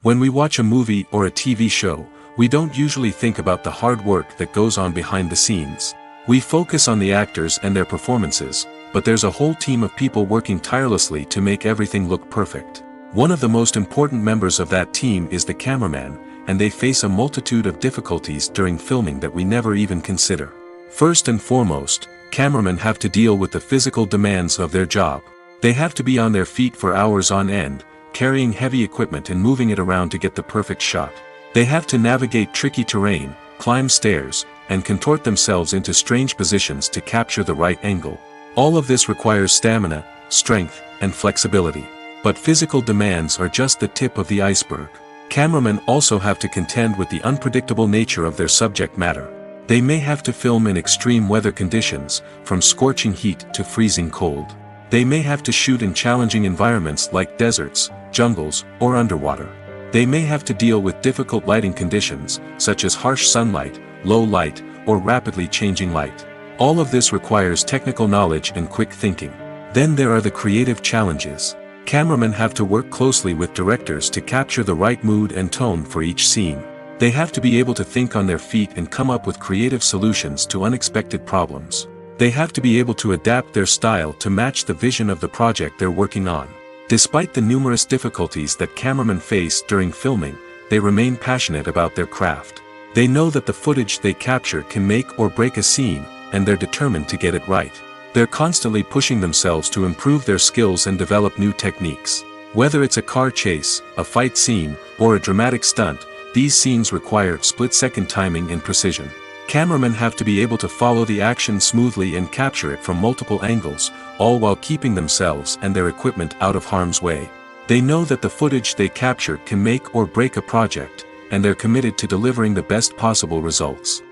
When we watch a movie or a TV show, we don't usually think about the hard work that goes on behind the scenes. We focus on the actors and their performances, but there's a whole team of people working tirelessly to make everything look perfect. One of the most important members of that team is the cameraman, and they face a multitude of difficulties during filming that we never even consider. First and foremost, cameramen have to deal with the physical demands of their job. They have to be on their feet for hours on end, carrying heavy equipment and moving it around to get the perfect shot. They have to navigate tricky terrain, climb stairs, and contort themselves into strange positions to capture the right angle. All of this requires stamina, strength, and flexibility. But physical demands are just the tip of the iceberg. Cameramen also have to contend with the unpredictable nature of their subject matter. They may have to film in extreme weather conditions, from scorching heat to freezing cold. They may have to shoot in challenging environments like deserts, jungles, or underwater. They may have to deal with difficult lighting conditions, such as harsh sunlight, low light, or rapidly changing light. All of this requires technical knowledge and quick thinking. Then there are the creative challenges. Cameramen have to work closely with directors to capture the right mood and tone for each scene. They have to be able to think on their feet and come up with creative solutions to unexpected problems. They have to be able to adapt their style to match the vision of the project they're working on. Despite the numerous difficulties that cameramen face during filming, they remain passionate about their craft. They know that the footage they capture can make or break a scene, and they're determined to get it right. They're constantly pushing themselves to improve their skills and develop new techniques. Whether it's a car chase, a fight scene, or a dramatic stunt, these scenes require split-second timing and precision. Cameramen have to be able to follow the action smoothly and capture it from multiple angles, all while keeping themselves and their equipment out of harm's way. They know that the footage they capture can make or break a project, and they're committed to delivering the best possible results.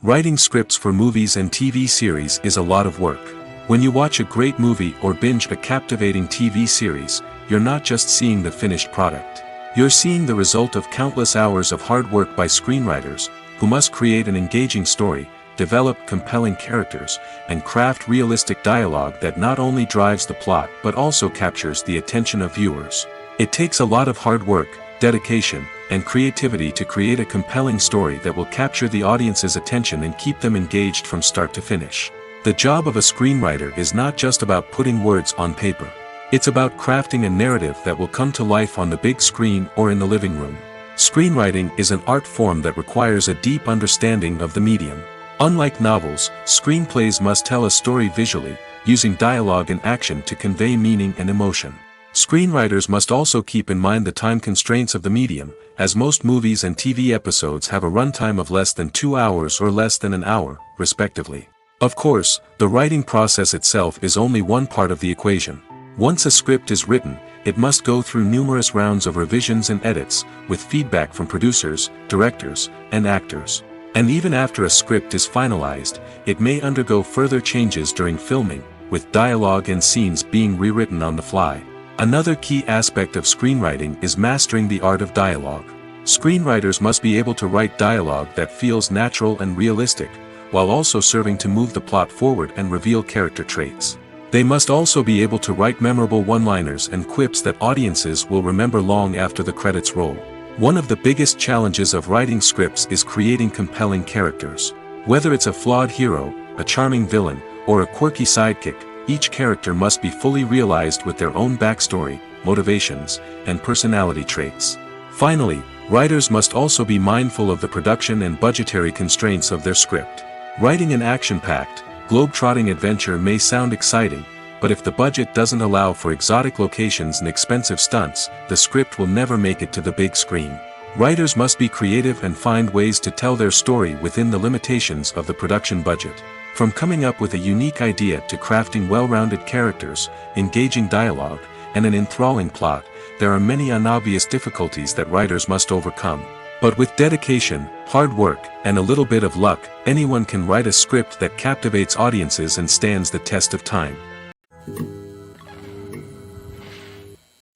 Writing scripts for movies and TV series is a lot of work. When you watch a great movie or binge a captivating TV series, you're not just seeing the finished product. You're seeing the result of countless hours of hard work by screenwriters, who must create an engaging story, develop compelling characters, and craft realistic dialogue that not only drives the plot but also captures the attention of viewers. It takes a lot of hard work, dedication, and creativity to create a compelling story that will capture the audience's attention and keep them engaged from start to finish. The job of a screenwriter is not just about putting words on paper. It's about crafting a narrative that will come to life on the big screen or in the living room. Screenwriting is an art form that requires a deep understanding of the medium. Unlike novels, screenplays must tell a story visually, using dialogue and action to convey meaning and emotion. Screenwriters must also keep in mind the time constraints of the medium, as most movies and TV episodes have a runtime of less than 2 hours or less than an hour, respectively. Of course, the writing process itself is only one part of the equation. Once a script is written, it must go through numerous rounds of revisions and edits, with feedback from producers, directors, and actors. And even after a script is finalized, it may undergo further changes during filming, with dialogue and scenes being rewritten on the fly. Another key aspect of screenwriting is mastering the art of dialogue. Screenwriters must be able to write dialogue that feels natural and realistic, while also serving to move the plot forward and reveal character traits. They must also be able to write memorable one-liners and quips that audiences will remember long after the credits roll. One of the biggest challenges of writing scripts is creating compelling characters. Whether it's a flawed hero, a charming villain, or a quirky sidekick, each character must be fully realized with their own backstory, motivations, and personality traits. Finally, writers must also be mindful of the production and budgetary constraints of their script. Writing an action-packed, globe-trotting adventure may sound exciting, but if the budget doesn't allow for exotic locations and expensive stunts, the script will never make it to the big screen. Writers must be creative and find ways to tell their story within the limitations of the production budget. From coming up with a unique idea to crafting well-rounded characters, engaging dialogue, and an enthralling plot, there are many unobvious difficulties that writers must overcome. But with dedication, hard work, and a little bit of luck, anyone can write a script that captivates audiences and stands the test of time.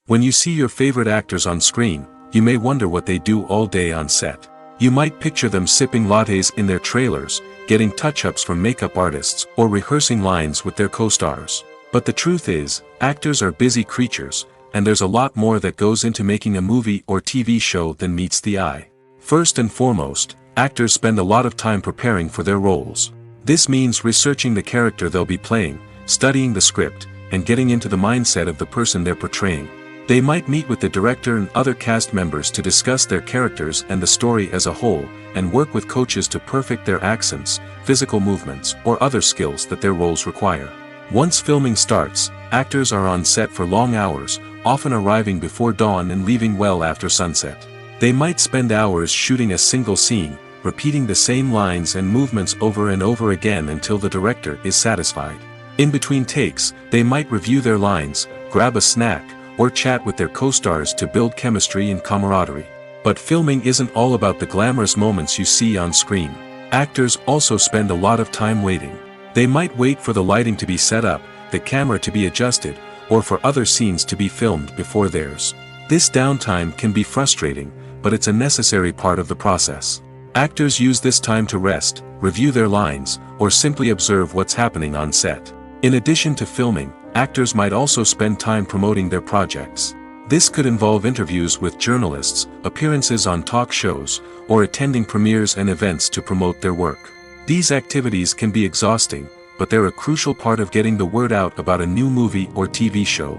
When you see your favorite actors on screen, you may wonder what they do all day on set. You might picture them sipping lattes in their trailers, getting touch-ups from makeup artists, or rehearsing lines with their co-stars. But the truth is, actors are busy creatures, and there's a lot more that goes into making a movie or TV show than meets the eye. First and foremost, actors spend a lot of time preparing for their roles. This means researching the character they'll be playing, studying the script, and getting into the mindset of the person they're portraying. They might meet with the director and other cast members to discuss their characters and the story as a whole, and work with coaches to perfect their accents, physical movements, or other skills that their roles require. Once filming starts, actors are on set for long hours, often arriving before dawn and leaving well after sunset. They might spend hours shooting a single scene, repeating the same lines and movements over and over again until the director is satisfied. In between takes, they might review their lines, grab a snack, or chat with their co-stars to build chemistry and camaraderie. But filming isn't all about the glamorous moments you see on screen. Actors also spend a lot of time waiting. They might wait for the lighting to be set up, the camera to be adjusted, or for other scenes to be filmed before theirs. This downtime can be frustrating, but it's a necessary part of the process. Actors use this time to rest, review their lines, or simply observe what's happening on set. In addition to filming, actors might also spend time promoting their projects. This could involve interviews with journalists, appearances on talk shows, or attending premieres and events to promote their work. These activities can be exhausting, but they're a crucial part of getting the word out about a new movie or TV show.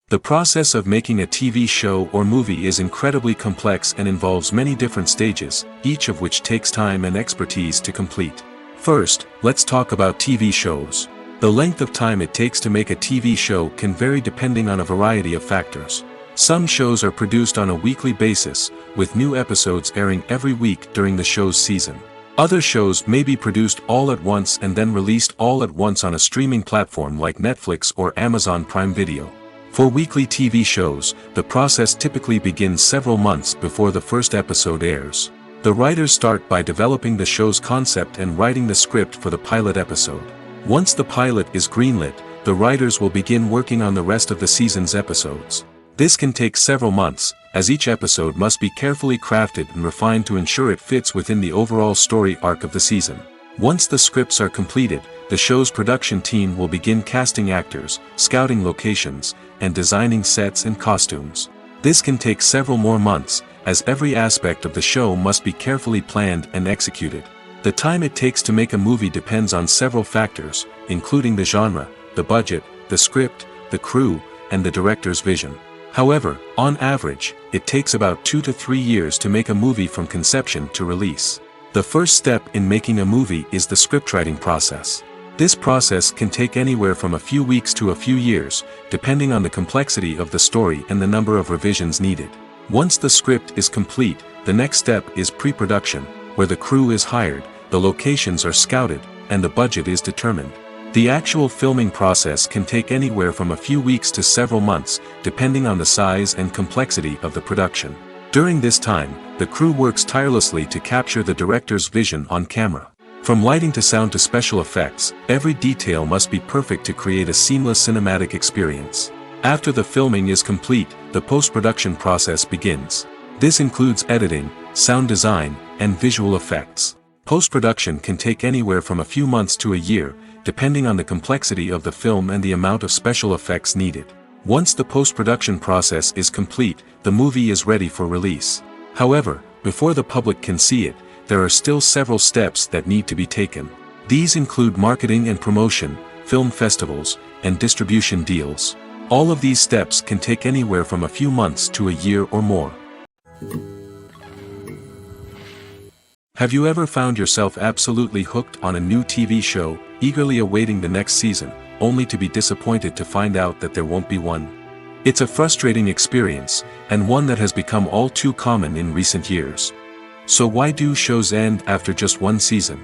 The process of making a TV show or movie is incredibly complex and involves many different stages, each of which takes time and expertise to complete. First, let's talk about TV shows. The length of time it takes to make a TV show can vary depending on a variety of factors. Some shows are produced on a weekly basis, with new episodes airing every week during the show's season. Other shows may be produced all at once and then released all at once on a streaming platform like Netflix or Amazon Prime Video. For weekly TV shows, the process typically begins several months before the first episode airs. The writers start by developing the show's concept and writing the script for the pilot episode. Once the pilot is greenlit, the writers will begin working on the rest of the season's episodes. This can take several months, as each episode must be carefully crafted and refined to ensure it fits within the overall story arc of the season. Once the scripts are completed, the show's production team will begin casting actors, scouting locations, and designing sets and costumes. This can take several more months, as every aspect of the show must be carefully planned and executed. The time it takes to make a movie depends on several factors, including the genre, the budget, the script, the crew, and the director's vision. However, on average, it takes about 2 to 3 years to make a movie from conception to release. The first step in making a movie is the scriptwriting process. This process can take anywhere from a few weeks to a few years, depending on the complexity of the story and the number of revisions needed. Once the script is complete, the next step is pre-production, where the crew is hired, the locations are scouted, and the budget is determined. The actual filming process can take anywhere from a few weeks to several months, depending on the size and complexity of the production. During this time, the crew works tirelessly to capture the director's vision on camera. From lighting to sound to special effects, every detail must be perfect to create a seamless cinematic experience. After the filming is complete, the post-production process begins. This includes editing, sound design, and visual effects. Post-production can take anywhere from a few months to a year, depending on the complexity of the film and the amount of special effects needed. Once the post-production process is complete, the movie is ready for release. However, before the public can see it, there are still several steps that need to be taken. These include marketing and promotion, film festivals, and distribution deals. All of these steps can take anywhere from a few months to a year or more. Have you ever found yourself absolutely hooked on a new TV show, eagerly awaiting the next season, only to be disappointed to find out that there won't be one? It's a frustrating experience, and one that has become all too common in recent years. So why do shows end after just one season?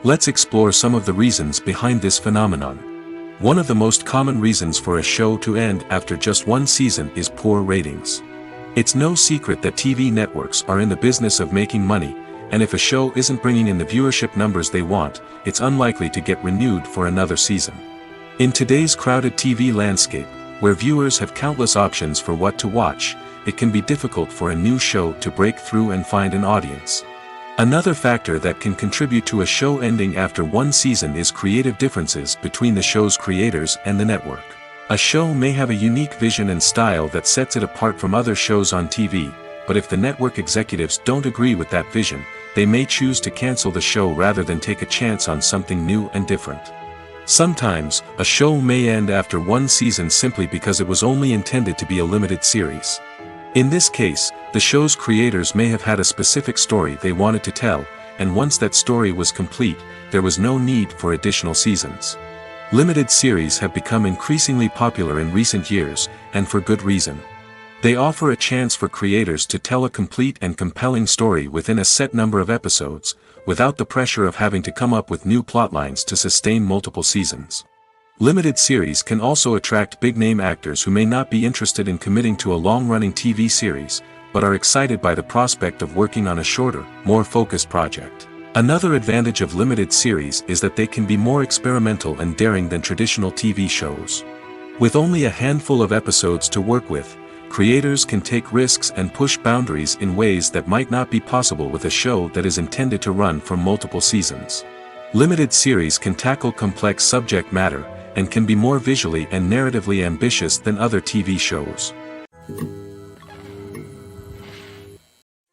Let's explore some of the reasons behind this phenomenon. One of the most common reasons for a show to end after just one season is poor ratings. It's no secret that TV networks are in the business of making money, and if a show isn't bringing in the viewership numbers they want, it's unlikely to get renewed for another season. In today's crowded TV landscape, where viewers have countless options for what to watch, it can be difficult for a new show to break through and find an audience. Another factor that can contribute to a show ending after one season is creative differences between the show's creators and the network. A show may have a unique vision and style that sets it apart from other shows on TV, but if the network executives don't agree with that vision, they may choose to cancel the show rather than take a chance on something new and different. Sometimes, a show may end after one season simply because it was only intended to be a limited series. In this case, the show's creators may have had a specific story they wanted to tell, and once that story was complete, there was no need for additional seasons. Limited series have become increasingly popular in recent years, and for good reason. They offer a chance for creators to tell a complete and compelling story within a set number of episodes, without the pressure of having to come up with new plotlines to sustain multiple seasons. Limited series can also attract big-name actors who may not be interested in committing to a long-running TV series, but are excited by the prospect of working on a shorter, more focused project. Another advantage of limited series is that they can be more experimental and daring than traditional TV shows. With only a handful of episodes to work with, creators can take risks and push boundaries in ways that might not be possible with a show that is intended to run for multiple seasons. Limited series can tackle complex subject matter, and can be more visually and narratively ambitious than other TV shows.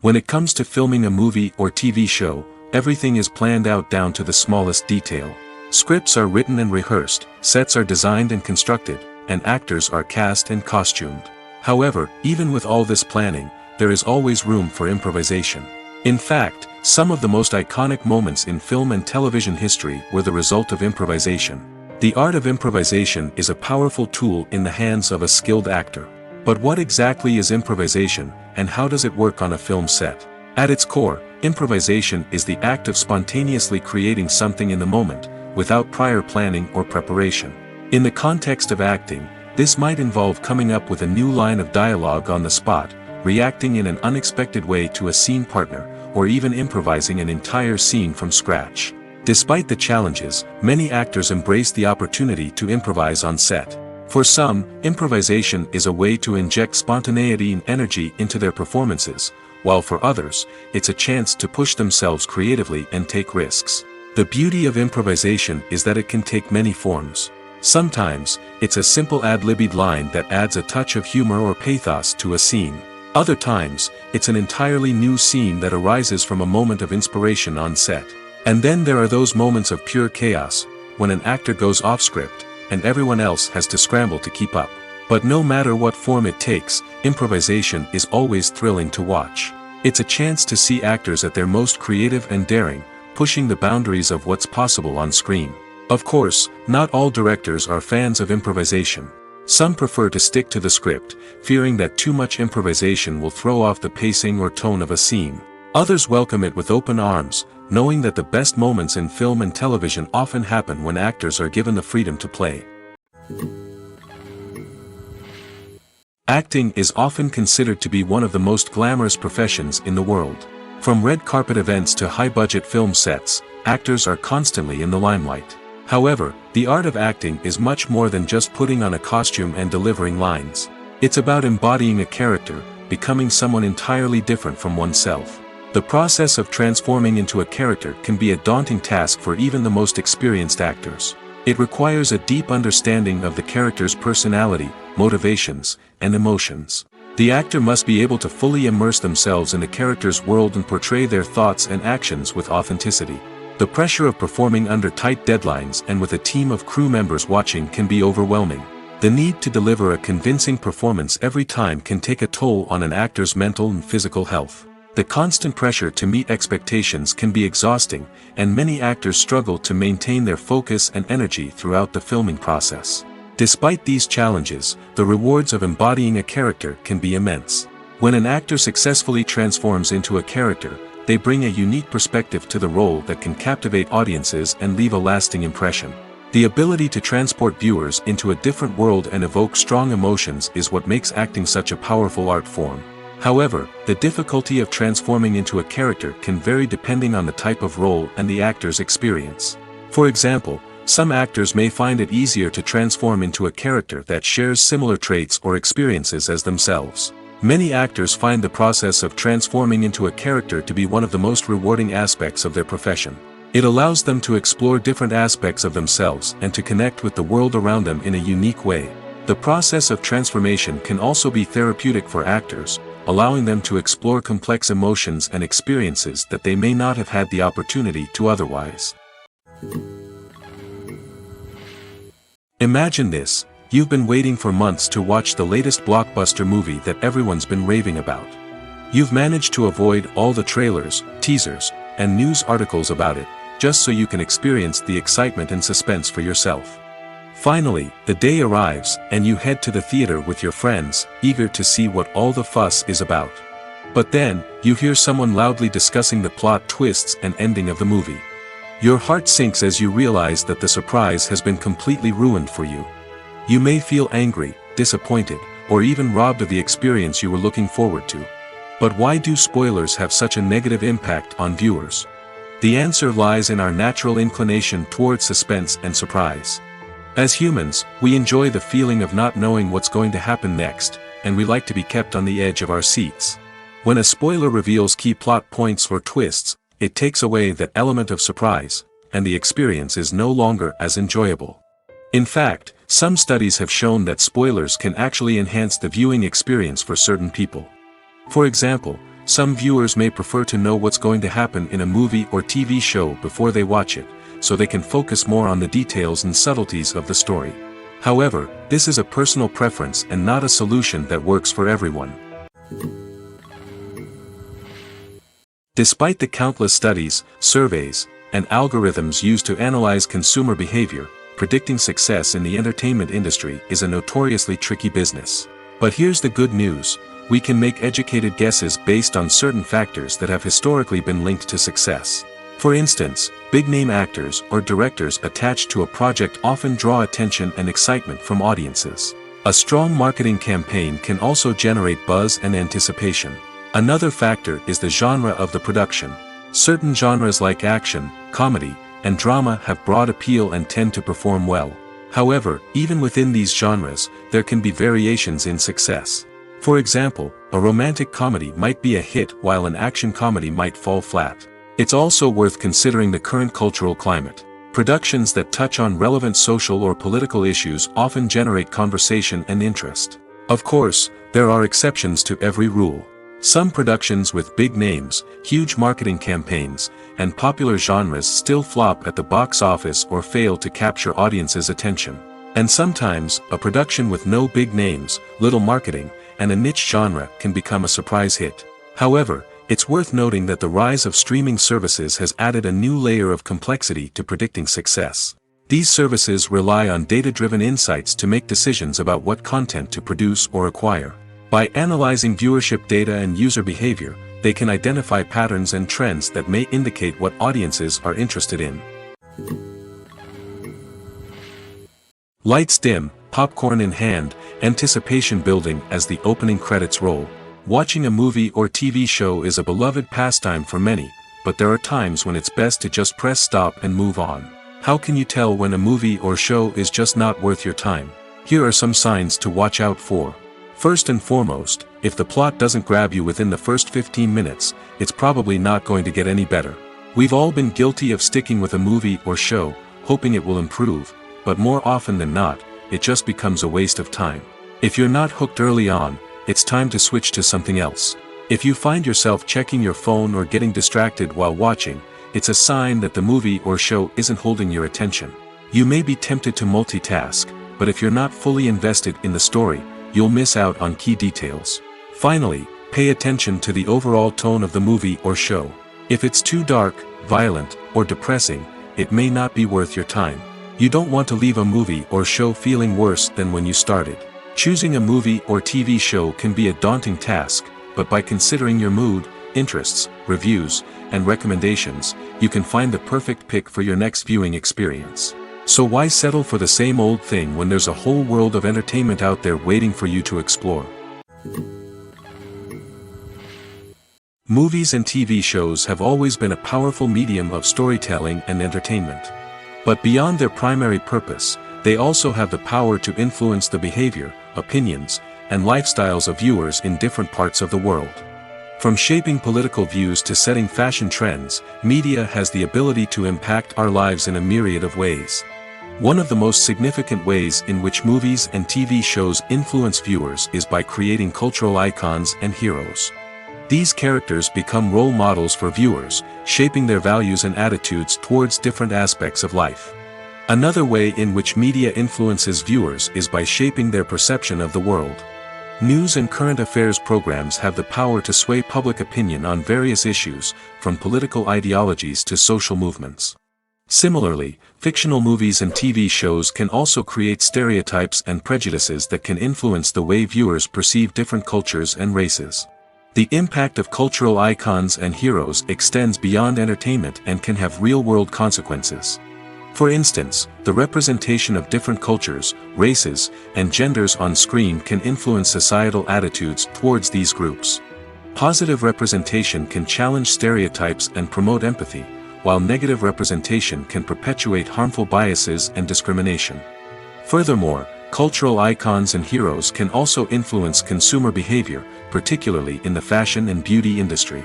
When it comes to filming a movie or TV show, everything is planned out down to the smallest detail. Scripts are written and rehearsed, sets are designed and constructed, and actors are cast and costumed. However, even with all this planning, there is always room for improvisation. In fact, some of the most iconic moments in film and television history were the result of improvisation. The art of improvisation is a powerful tool in the hands of a skilled actor. But what exactly is improvisation, and how does it work on a film set? At its core, improvisation is the act of spontaneously creating something in the moment, without prior planning or preparation. In the context of acting, this might involve coming up with a new line of dialogue on the spot, reacting in an unexpected way to a scene partner, or even improvising an entire scene from scratch. Despite the challenges, many actors embrace the opportunity to improvise on set. For some, improvisation is a way to inject spontaneity and energy into their performances, while for others, it's a chance to push themselves creatively and take risks. The beauty of improvisation is that it can take many forms. Sometimes, it's a simple ad-libbed line that adds a touch of humor or pathos to a scene. Other times, it's an entirely new scene that arises from a moment of inspiration on set. And then there are those moments of pure chaos, when an actor goes off script, and everyone else has to scramble to keep up. But no matter what form it takes, improvisation is always thrilling to watch. It's a chance to see actors at their most creative and daring, pushing the boundaries of what's possible on screen. Of course, not all directors are fans of improvisation. Some prefer to stick to the script, fearing that too much improvisation will throw off the pacing or tone of a scene. Others welcome it with open arms, knowing that the best moments in film and television often happen when actors are given the freedom to play. Acting is often considered to be one of the most glamorous professions in the world. From red carpet events to high-budget film sets, actors are constantly in the limelight. However, the art of acting is much more than just putting on a costume and delivering lines. It's about embodying a character, becoming someone entirely different from oneself. The process of transforming into a character can be a daunting task for even the most experienced actors. It requires a deep understanding of the character's personality, motivations, and emotions. The actor must be able to fully immerse themselves in the character's world and portray their thoughts and actions with authenticity. The pressure of performing under tight deadlines and with a team of crew members watching can be overwhelming. The need to deliver a convincing performance every time can take a toll on an actor's mental and physical health. The constant pressure to meet expectations can be exhausting, and many actors struggle to maintain their focus and energy throughout the filming process. Despite these challenges, the rewards of embodying a character can be immense. When an actor successfully transforms into a character, they bring a unique perspective to the role that can captivate audiences and leave a lasting impression. The ability to transport viewers into a different world and evoke strong emotions is what makes acting such a powerful art form. However, the difficulty of transforming into a character can vary depending on the type of role and the actor's experience. For example, some actors may find it easier to transform into a character that shares similar traits or experiences as themselves. Many actors find the process of transforming into a character to be one of the most rewarding aspects of their profession. It allows them to explore different aspects of themselves and to connect with the world around them in a unique way. The process of transformation can also be therapeutic for actors, allowing them to explore complex emotions and experiences that they may not have had the opportunity to otherwise. Imagine this: you've been waiting for months to watch the latest blockbuster movie that everyone's been raving about. You've managed to avoid all the trailers, teasers, and news articles about it, just so you can experience the excitement and suspense for yourself. Finally, the day arrives, and you head to the theater with your friends, eager to see what all the fuss is about. But then, you hear someone loudly discussing the plot twists and ending of the movie. Your heart sinks as you realize that the surprise has been completely ruined for you. You may feel angry, disappointed, or even robbed of the experience you were looking forward to. But why do spoilers have such a negative impact on viewers? The answer lies in our natural inclination toward suspense and surprise. As humans, we enjoy the feeling of not knowing what's going to happen next, and we like to be kept on the edge of our seats. When a spoiler reveals key plot points or twists, it takes away that element of surprise, and the experience is no longer as enjoyable. In fact, some studies have shown that spoilers can actually enhance the viewing experience for certain people. For example, some viewers may prefer to know what's going to happen in a movie or TV show before they watch it, so they can focus more on the details and subtleties of the story. However, this is a personal preference and not a solution that works for everyone. Despite the countless studies, surveys, and algorithms used to analyze consumer behavior, predicting success in the entertainment industry is a notoriously tricky business. But here's the good news: we can make educated guesses based on certain factors that have historically been linked to success. For instance, big-name actors or directors attached to a project often draw attention and excitement from audiences. A strong marketing campaign can also generate buzz and anticipation. Another factor is the genre of the production. Certain genres like action, comedy, and drama have broad appeal and tend to perform well. However, even within these genres, there can be variations in success. For example, a romantic comedy might be a hit while an action comedy might fall flat. It's also worth considering the current cultural climate. Productions that touch on relevant social or political issues often generate conversation and interest. Of course, there are exceptions to every rule. Some productions with big names, huge marketing campaigns, and popular genres still flop at the box office or fail to capture audiences' attention. And sometimes, a production with no big names, little marketing, and a niche genre can become a surprise hit. However, it's worth noting that the rise of streaming services has added a new layer of complexity to predicting success. These services rely on data-driven insights to make decisions about what content to produce or acquire. By analyzing viewership data and user behavior, they can identify patterns and trends that may indicate what audiences are interested in. Lights dim, popcorn in hand, anticipation building as the opening credits roll. Watching a movie or TV show is a beloved pastime for many, but there are times when it's best to just press stop and move on. How can you tell when a movie or show is just not worth your time? Here are some signs to watch out for. First and foremost, if the plot doesn't grab you within the first 15 minutes, it's probably not going to get any better. We've all been guilty of sticking with a movie or show, hoping it will improve, but more often than not, it just becomes a waste of time. If you're not hooked early on, it's time to switch to something else. If you find yourself checking your phone or getting distracted while watching, it's a sign that the movie or show isn't holding your attention. You may be tempted to multitask, but if you're not fully invested in the story, you'll miss out on key details. Finally, pay attention to the overall tone of the movie or show. If it's too dark, violent, or depressing, it may not be worth your time. You don't want to leave a movie or show feeling worse than when you started. Choosing a movie or TV show can be a daunting task, but by considering your mood, interests, reviews, and recommendations, you can find the perfect pick for your next viewing experience. So why settle for the same old thing when there's a whole world of entertainment out there waiting for you to explore? Movies and TV shows have always been a powerful medium of storytelling and entertainment. But beyond their primary purpose, they also have the power to influence the behavior, opinions, and lifestyles of viewers in different parts of the world. From shaping political views to setting fashion trends, media has the ability to impact our lives in a myriad of ways. One of the most significant ways in which movies and TV shows influence viewers is by creating cultural icons and heroes. These characters become role models for viewers, shaping their values and attitudes towards different aspects of life. Another way in which media influences viewers is by shaping their perception of the world. News and current affairs programs have the power to sway public opinion on various issues, from political ideologies to social movements. Similarly, fictional movies and TV shows can also create stereotypes and prejudices that can influence the way viewers perceive different cultures and races. The impact of cultural icons and heroes extends beyond entertainment and can have real-world consequences. For instance, the representation of different cultures, races, and genders on screen can influence societal attitudes towards these groups. Positive representation can challenge stereotypes and promote empathy, while negative representation can perpetuate harmful biases and discrimination. Furthermore, cultural icons and heroes can also influence consumer behavior, particularly in the fashion and beauty industry.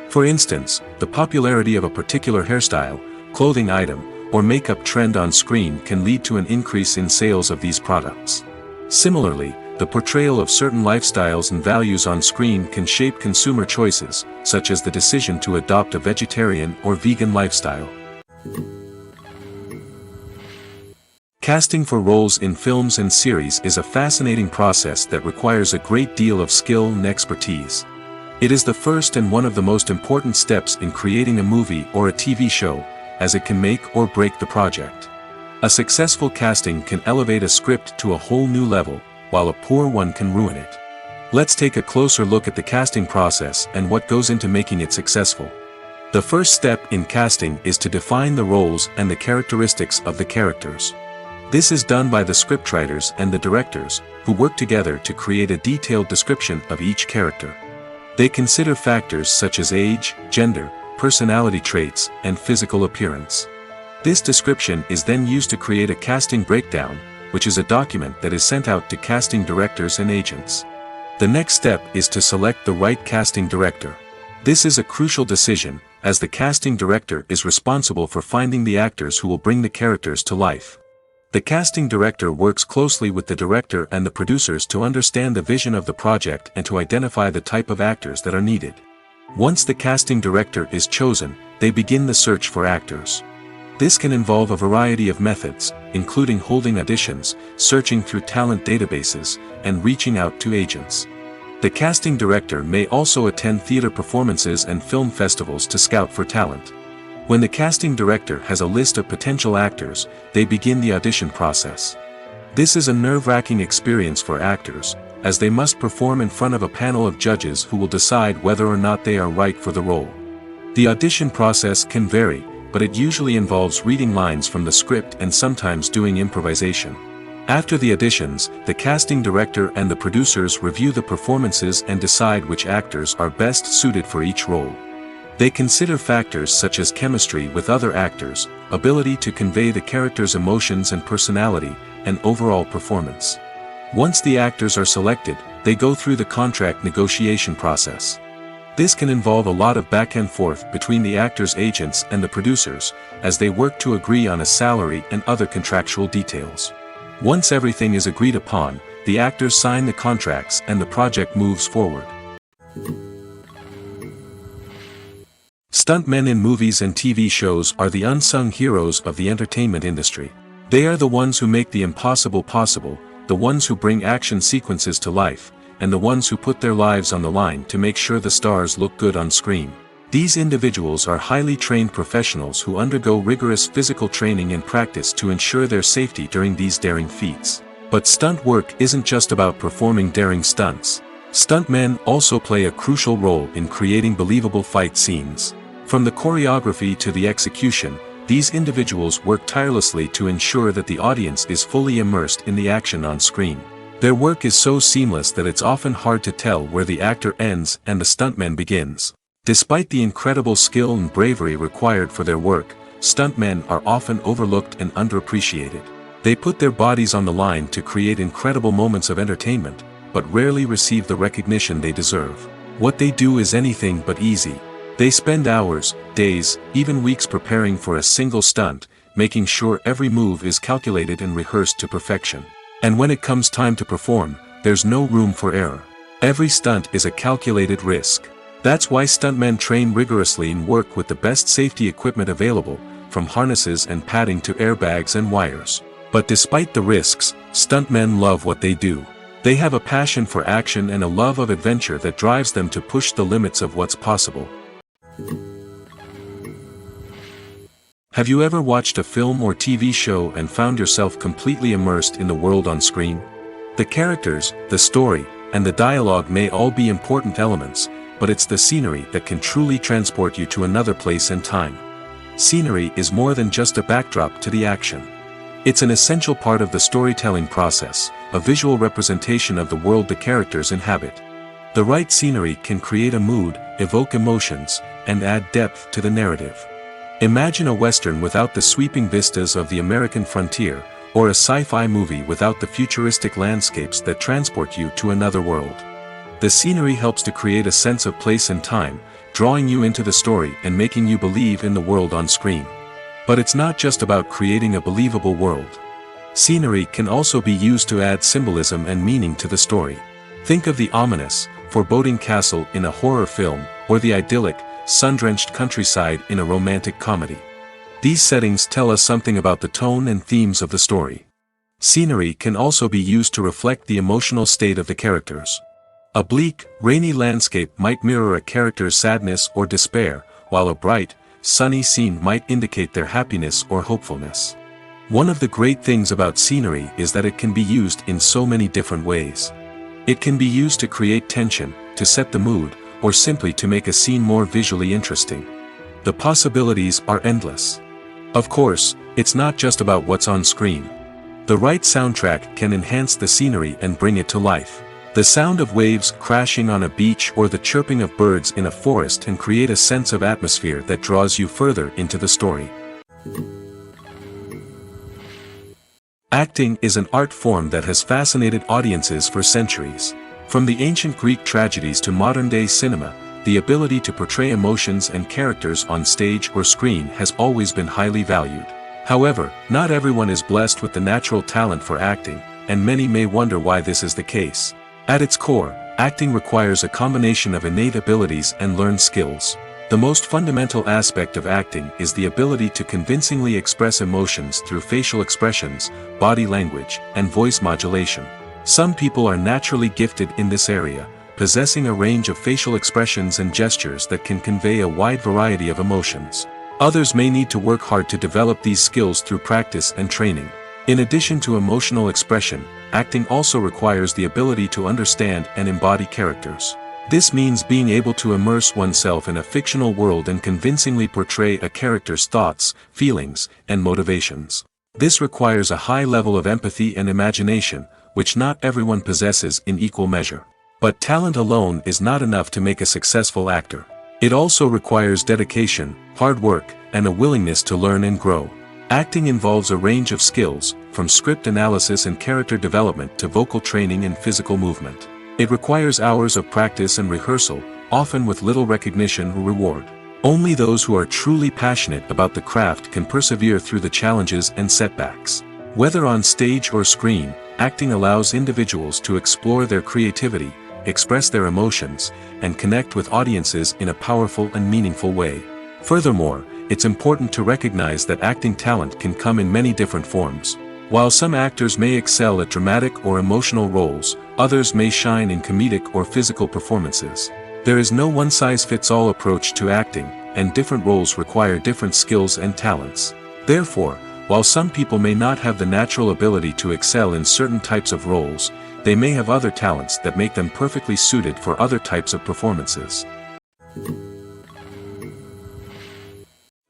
For instance, the popularity of a particular hairstyle, clothing item, or makeup trend on screen can lead to an increase in sales of these products. Similarly, the portrayal of certain lifestyles and values on screen can shape consumer choices, such as the decision to adopt a vegetarian or vegan lifestyle. Casting for roles in films and series is a fascinating process that requires a great deal of skill and expertise. It is the first and one of the most important steps in creating a movie or a TV show, as it can make or break the project. A successful casting can elevate a script to a whole new level, while a poor one can ruin it. Let's take a closer look at the casting process and what goes into making it successful. The first step in casting is to define the roles and the characteristics of the characters. This is done by the scriptwriters and the directors, who work together to create a detailed description of each character. They consider factors such as age, gender, personality traits, and physical appearance. This description is then used to create a casting breakdown, which is a document that is sent out to casting directors and agents. The next step is to select the right casting director. This is a crucial decision, as the casting director is responsible for finding the actors who will bring the characters to life. The casting director works closely with the director and the producers to understand the vision of the project and to identify the type of actors that are needed. Once the casting director is chosen, they begin the search for actors. This can involve a variety of methods, including holding auditions, searching through talent databases, and reaching out to agents. The casting director may also attend theater performances and film festivals to scout for talent. When the casting director has a list of potential actors, they begin the audition process. This is a nerve-wracking experience for actors, as they must perform in front of a panel of judges who will decide whether or not they are right for the role. The audition process can vary, but it usually involves reading lines from the script and sometimes doing improvisation. After the auditions, the casting director and the producers review the performances and decide which actors are best suited for each role. They consider factors such as chemistry with other actors, ability to convey the character's emotions and personality, and overall performance. Once the actors are selected, they go through the contract negotiation process. This can involve a lot of back and forth between the actors' agents and the producers, as they work to agree on a salary and other contractual details. Once everything is agreed upon, the actors sign the contracts and the project moves forward. Stuntmen in movies and TV shows are the unsung heroes of the entertainment industry. They are the ones who make the impossible possible, the ones who bring action sequences to life, and the ones who put their lives on the line to make sure the stars look good on screen. These individuals are highly trained professionals who undergo rigorous physical training and practice to ensure their safety during these daring feats. But stunt work isn't just about performing daring stunts. Stuntmen also play a crucial role in creating believable fight scenes. From the choreography to the execution, these individuals work tirelessly to ensure that the audience is fully immersed in the action on screen. Their work is so seamless that it's often hard to tell where the actor ends and the stuntman begins. Despite the incredible skill and bravery required for their work, stuntmen are often overlooked and underappreciated. They put their bodies on the line to create incredible moments of entertainment, but rarely receive the recognition they deserve. What they do is anything but easy. They spend hours, days, even weeks preparing for a single stunt, making sure every move is calculated and rehearsed to perfection. And when it comes time to perform, there's no room for error. Every stunt is a calculated risk. That's why stuntmen train rigorously and work with the best safety equipment available, from harnesses and padding to airbags and wires. But despite the risks, stuntmen love what they do. They have a passion for action and a love of adventure that drives them to push the limits of what's possible. Have you ever watched a film or TV show and found yourself completely immersed in the world on screen? The characters, the story, and the dialogue may all be important elements, but it's the scenery that can truly transport you to another place and time. Scenery is more than just a backdrop to the action. It's an essential part of the storytelling process, a visual representation of the world the characters inhabit. The right scenery can create a mood, evoke emotions, and add depth to the narrative. Imagine a Western without the sweeping vistas of the American frontier, or a sci-fi movie without the futuristic landscapes that transport you to another world. The scenery helps to create a sense of place and time, drawing you into the story and making you believe in the world on screen. But it's not just about creating a believable world. Scenery can also be used to add symbolism and meaning to the story. Think of the ominous, foreboding castle in a horror film, or the idyllic, sun-drenched countryside in a romantic comedy. These settings tell us something about the tone and themes of the story. Scenery can also be used to reflect the emotional state of the characters. A bleak, rainy landscape might mirror a character's sadness or despair, while a bright, sunny scene might indicate their happiness or hopefulness. One of the great things about scenery is that it can be used in so many different ways. It can be used to create tension, to set the mood, or simply to make a scene more visually interesting. The possibilities are endless. Of course, it's not just about what's on screen. The right soundtrack can enhance the scenery and bring it to life. The sound of waves crashing on a beach or the chirping of birds in a forest can create a sense of atmosphere that draws you further into the story. Acting is an art form that has fascinated audiences for centuries. From the ancient Greek tragedies to modern-day cinema, the ability to portray emotions and characters on stage or screen has always been highly valued. However, not everyone is blessed with the natural talent for acting, and many may wonder why this is the case. At its core, acting requires a combination of innate abilities and learned skills. The most fundamental aspect of acting is the ability to convincingly express emotions through facial expressions, body language, and voice modulation. Some people are naturally gifted in this area, possessing a range of facial expressions and gestures that can convey a wide variety of emotions. Others may need to work hard to develop these skills through practice and training. In addition to emotional expression, acting also requires the ability to understand and embody characters. This means being able to immerse oneself in a fictional world and convincingly portray a character's thoughts, feelings, and motivations. This requires a high level of empathy and imagination, which not everyone possesses in equal measure. But talent alone is not enough to make a successful actor. It also requires dedication, hard work, and a willingness to learn and grow. Acting involves a range of skills, from script analysis and character development to vocal training and physical movement. It requires hours of practice and rehearsal, often with little recognition or reward. Only those who are truly passionate about the craft can persevere through the challenges and setbacks. Whether on stage or screen, acting allows individuals to explore their creativity, express their emotions, and connect with audiences in a powerful and meaningful way. Furthermore, it's important to recognize that acting talent can come in many different forms. While some actors may excel at dramatic or emotional roles, others may shine in comedic or physical performances. There is no one-size-fits-all approach to acting, and different roles require different skills and talents. Therefore, while some people may not have the natural ability to excel in certain types of roles, they may have other talents that make them perfectly suited for other types of performances.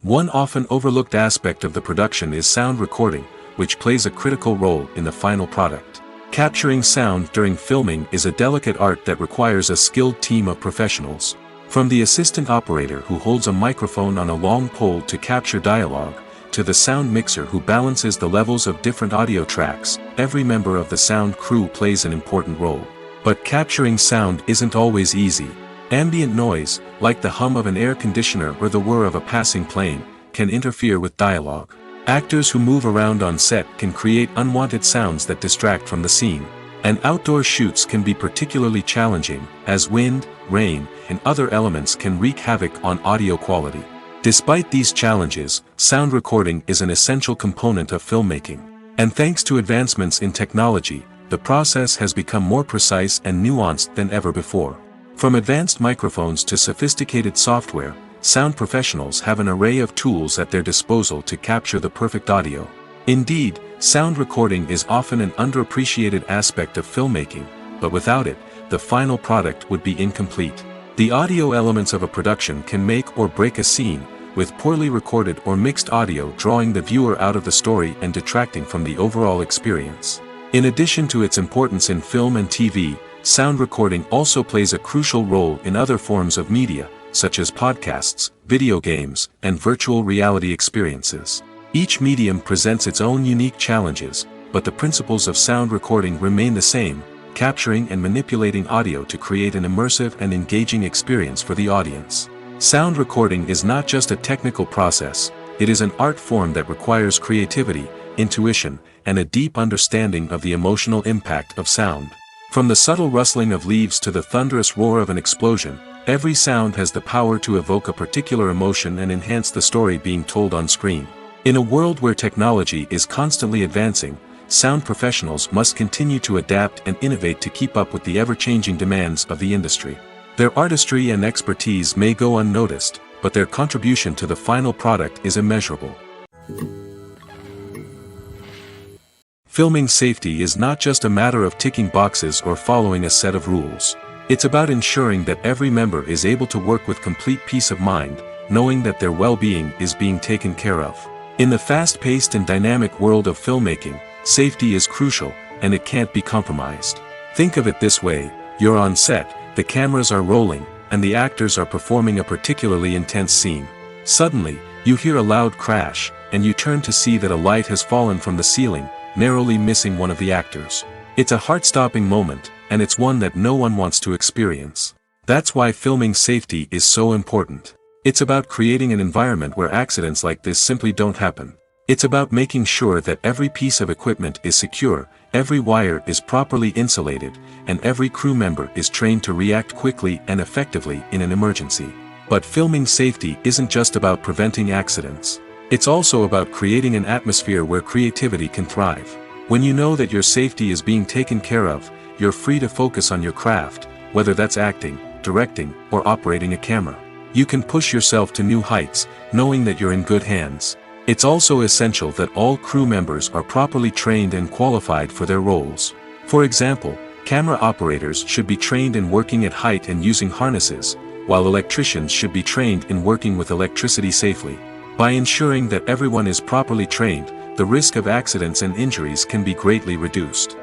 One often overlooked aspect of the production is sound recording, which plays a critical role in the final product. Capturing sound during filming is a delicate art that requires a skilled team of professionals. From the assistant operator who holds a microphone on a long pole to capture dialogue, to the sound mixer who balances the levels of different audio tracks, every member of the sound crew plays an important role. But capturing sound isn't always easy. Ambient noise, like the hum of an air conditioner or the whir of a passing plane, can interfere with dialogue. Actors who move around on set can create unwanted sounds that distract from the scene. And outdoor shoots can be particularly challenging, as wind, rain, and other elements can wreak havoc on audio quality. Despite these challenges, sound recording is an essential component of filmmaking. And thanks to advancements in technology, the process has become more precise and nuanced than ever before. From advanced microphones to sophisticated software, sound professionals have an array of tools at their disposal to capture the perfect audio. Indeed, sound recording is often an underappreciated aspect of filmmaking, but without it, the final product would be incomplete. The audio elements of a production can make or break a scene, with poorly recorded or mixed audio drawing the viewer out of the story and detracting from the overall experience. In addition to its importance in film and TV, sound recording also plays a crucial role in other forms of media, such as podcasts, video games, and virtual reality experiences. Each medium presents its own unique challenges, but the principles of sound recording remain the same, capturing and manipulating audio to create an immersive and engaging experience for the audience. Sound recording is not just a technical process, it is an art form that requires creativity, intuition, and a deep understanding of the emotional impact of sound. From the subtle rustling of leaves to the thunderous roar of an explosion, every sound has the power to evoke a particular emotion and enhance the story being told on screen. In a world where technology is constantly advancing, sound professionals must continue to adapt and innovate to keep up with the ever-changing demands of the industry. Their artistry and expertise may go unnoticed, but their contribution to the final product is immeasurable. Filming safety is not just a matter of ticking boxes or following a set of rules. It's about ensuring that every member is able to work with complete peace of mind, knowing that their well-being is being taken care of. In the fast-paced and dynamic world of filmmaking, safety is crucial, and it can't be compromised. Think of it this way: you're on set, the cameras are rolling, and the actors are performing a particularly intense scene. Suddenly, you hear a loud crash, and you turn to see that a light has fallen from the ceiling, narrowly missing one of the actors. It's a heart-stopping moment, and it's one that no one wants to experience. That's why filming safety is so important. It's about creating an environment where accidents like this simply don't happen. It's about making sure that every piece of equipment is secure, every wire is properly insulated, and every crew member is trained to react quickly and effectively in an emergency. But filming safety isn't just about preventing accidents. It's also about creating an atmosphere where creativity can thrive. When you know that your safety is being taken care of, you're free to focus on your craft, whether that's acting, directing, or operating a camera. You can push yourself to new heights, knowing that you're in good hands. It's also essential that all crew members are properly trained and qualified for their roles. For example, camera operators should be trained in working at height and using harnesses, while electricians should be trained in working with electricity safely. By ensuring that everyone is properly trained, the risk of accidents and injuries can be greatly reduced.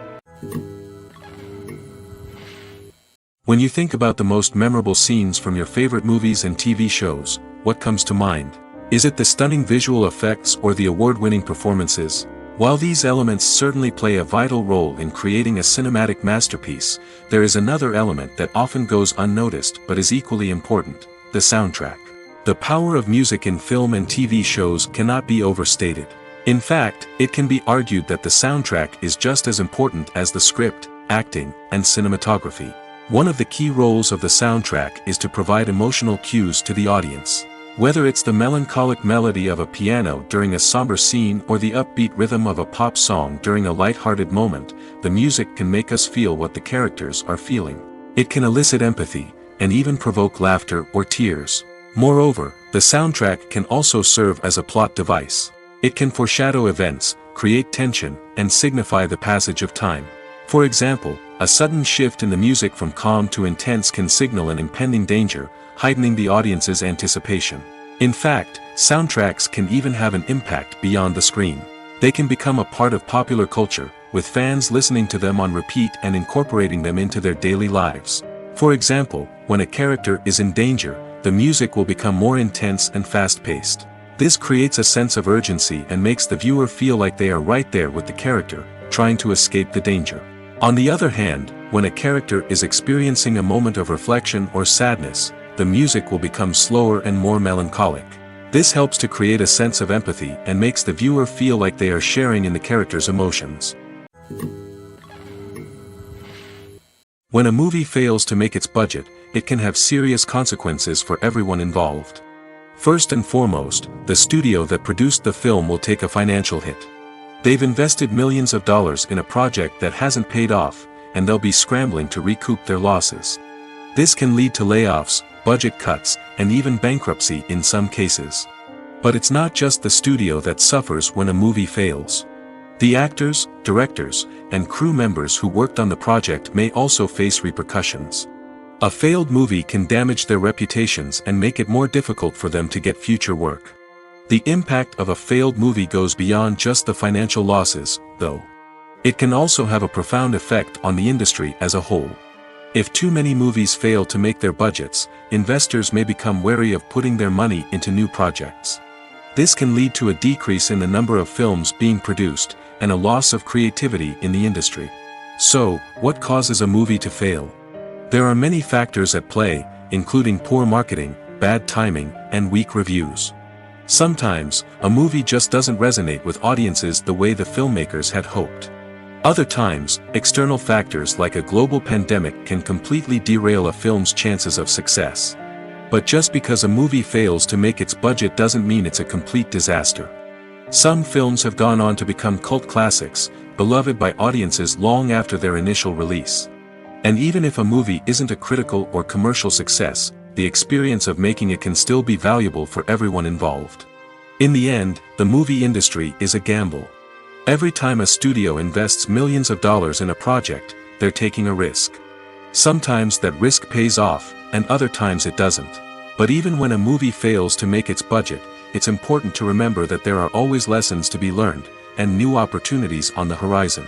When you think about the most memorable scenes from your favorite movies and TV shows, what comes to mind? Is it the stunning visual effects or the award-winning performances? While these elements certainly play a vital role in creating a cinematic masterpiece, there is another element that often goes unnoticed but is equally important: the soundtrack. The power of music in film and TV shows cannot be overstated. In fact, it can be argued that the soundtrack is just as important as the script, acting, and cinematography. One of the key roles of the soundtrack is to provide emotional cues to the audience. Whether it's the melancholic melody of a piano during a somber scene or the upbeat rhythm of a pop song during a light-hearted moment, the music can make us feel what the characters are feeling. It can elicit empathy, and even provoke laughter or tears. Moreover, the soundtrack can also serve as a plot device. It can foreshadow events, create tension, and signify the passage of time. For example, a sudden shift in the music from calm to intense can signal an impending danger, heightening the audience's anticipation. In fact, soundtracks can even have an impact beyond the screen. They can become a part of popular culture, with fans listening to them on repeat and incorporating them into their daily lives. For example, when a character is in danger, the music will become more intense and fast-paced. This creates a sense of urgency and makes the viewer feel like they are right there with the character, trying to escape the danger. On the other hand, when a character is experiencing a moment of reflection or sadness, the music will become slower and more melancholic. This helps to create a sense of empathy and makes the viewer feel like they are sharing in the character's emotions. When a movie fails to make its budget, it can have serious consequences for everyone involved. First and foremost, the studio that produced the film will take a financial hit. They've invested millions of dollars in a project that hasn't paid off, and they'll be scrambling to recoup their losses. This can lead to layoffs, budget cuts, and even bankruptcy in some cases. But it's not just the studio that suffers when a movie fails. The actors, directors, and crew members who worked on the project may also face repercussions. A failed movie can damage their reputations and make it more difficult for them to get future work. The impact of a failed movie goes beyond just the financial losses, though. It can also have a profound effect on the industry as a whole. If too many movies fail to make their budgets, investors may become wary of putting their money into new projects. This can lead to a decrease in the number of films being produced, and a loss of creativity in the industry. So, what causes a movie to fail? There are many factors at play, including poor marketing, bad timing, and weak reviews. Sometimes, a movie just doesn't resonate with audiences the way the filmmakers had hoped. Other times, external factors like a global pandemic can completely derail a film's chances of success. But just because a movie fails to make its budget doesn't mean it's a complete disaster. Some films have gone on to become cult classics, beloved by audiences long after their initial release. And even if a movie isn't a critical or commercial success, the experience of making it can still be valuable for everyone involved. In the end, the movie industry is a gamble. Every time a studio invests millions of dollars in a project, they're taking a risk. Sometimes that risk pays off, and other times it doesn't. But even when a movie fails to make its budget, it's important to remember that there are always lessons to be learned, and new opportunities on the horizon.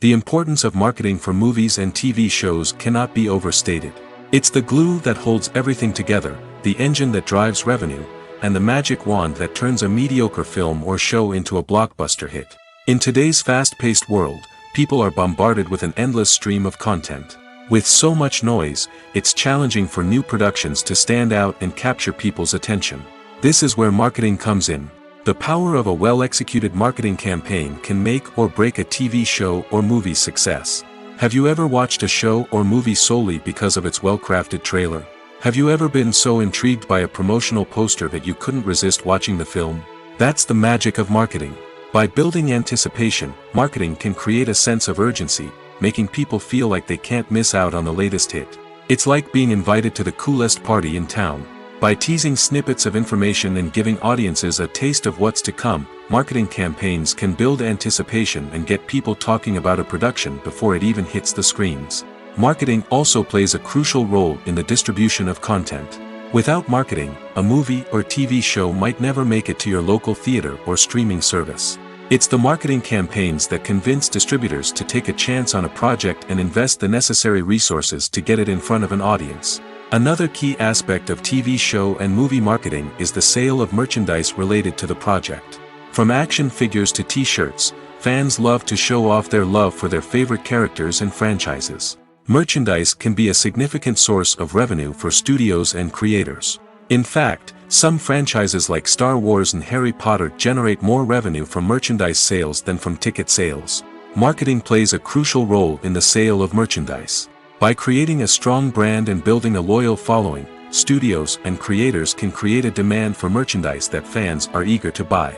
The importance of marketing for movies and TV shows cannot be overstated. It's the glue that holds everything together, the engine that drives revenue, and the magic wand that turns a mediocre film or show into a blockbuster hit. In today's fast-paced world, people are bombarded with an endless stream of content. With so much noise, it's challenging for new productions to stand out and capture people's attention. This is where marketing comes in. The power of a well-executed marketing campaign can make or break a TV show or movie's success. Have you ever watched a show or movie solely because of its well-crafted trailer? Have you ever been so intrigued by a promotional poster that you couldn't resist watching the film? That's the magic of marketing. By building anticipation, marketing can create a sense of urgency, making people feel like they can't miss out on the latest hit. It's like being invited to the coolest party in town. By teasing snippets of information and giving audiences a taste of what's to come, marketing campaigns can build anticipation and get people talking about a production before it even hits the screens. Marketing also plays a crucial role in the distribution of content. Without marketing, a movie or TV show might never make it to your local theater or streaming service. It's the marketing campaigns that convince distributors to take a chance on a project and invest the necessary resources to get it in front of an audience. Another key aspect of TV show and movie marketing is the sale of merchandise related to the project. From action figures to t-shirts, fans love to show off their love for their favorite characters and franchises. Merchandise can be a significant source of revenue for studios and creators. In fact, some franchises like Star Wars and Harry Potter generate more revenue from merchandise sales than from ticket sales. Marketing plays a crucial role in the sale of merchandise. By creating a strong brand and building a loyal following, studios and creators can create a demand for merchandise that fans are eager to buy.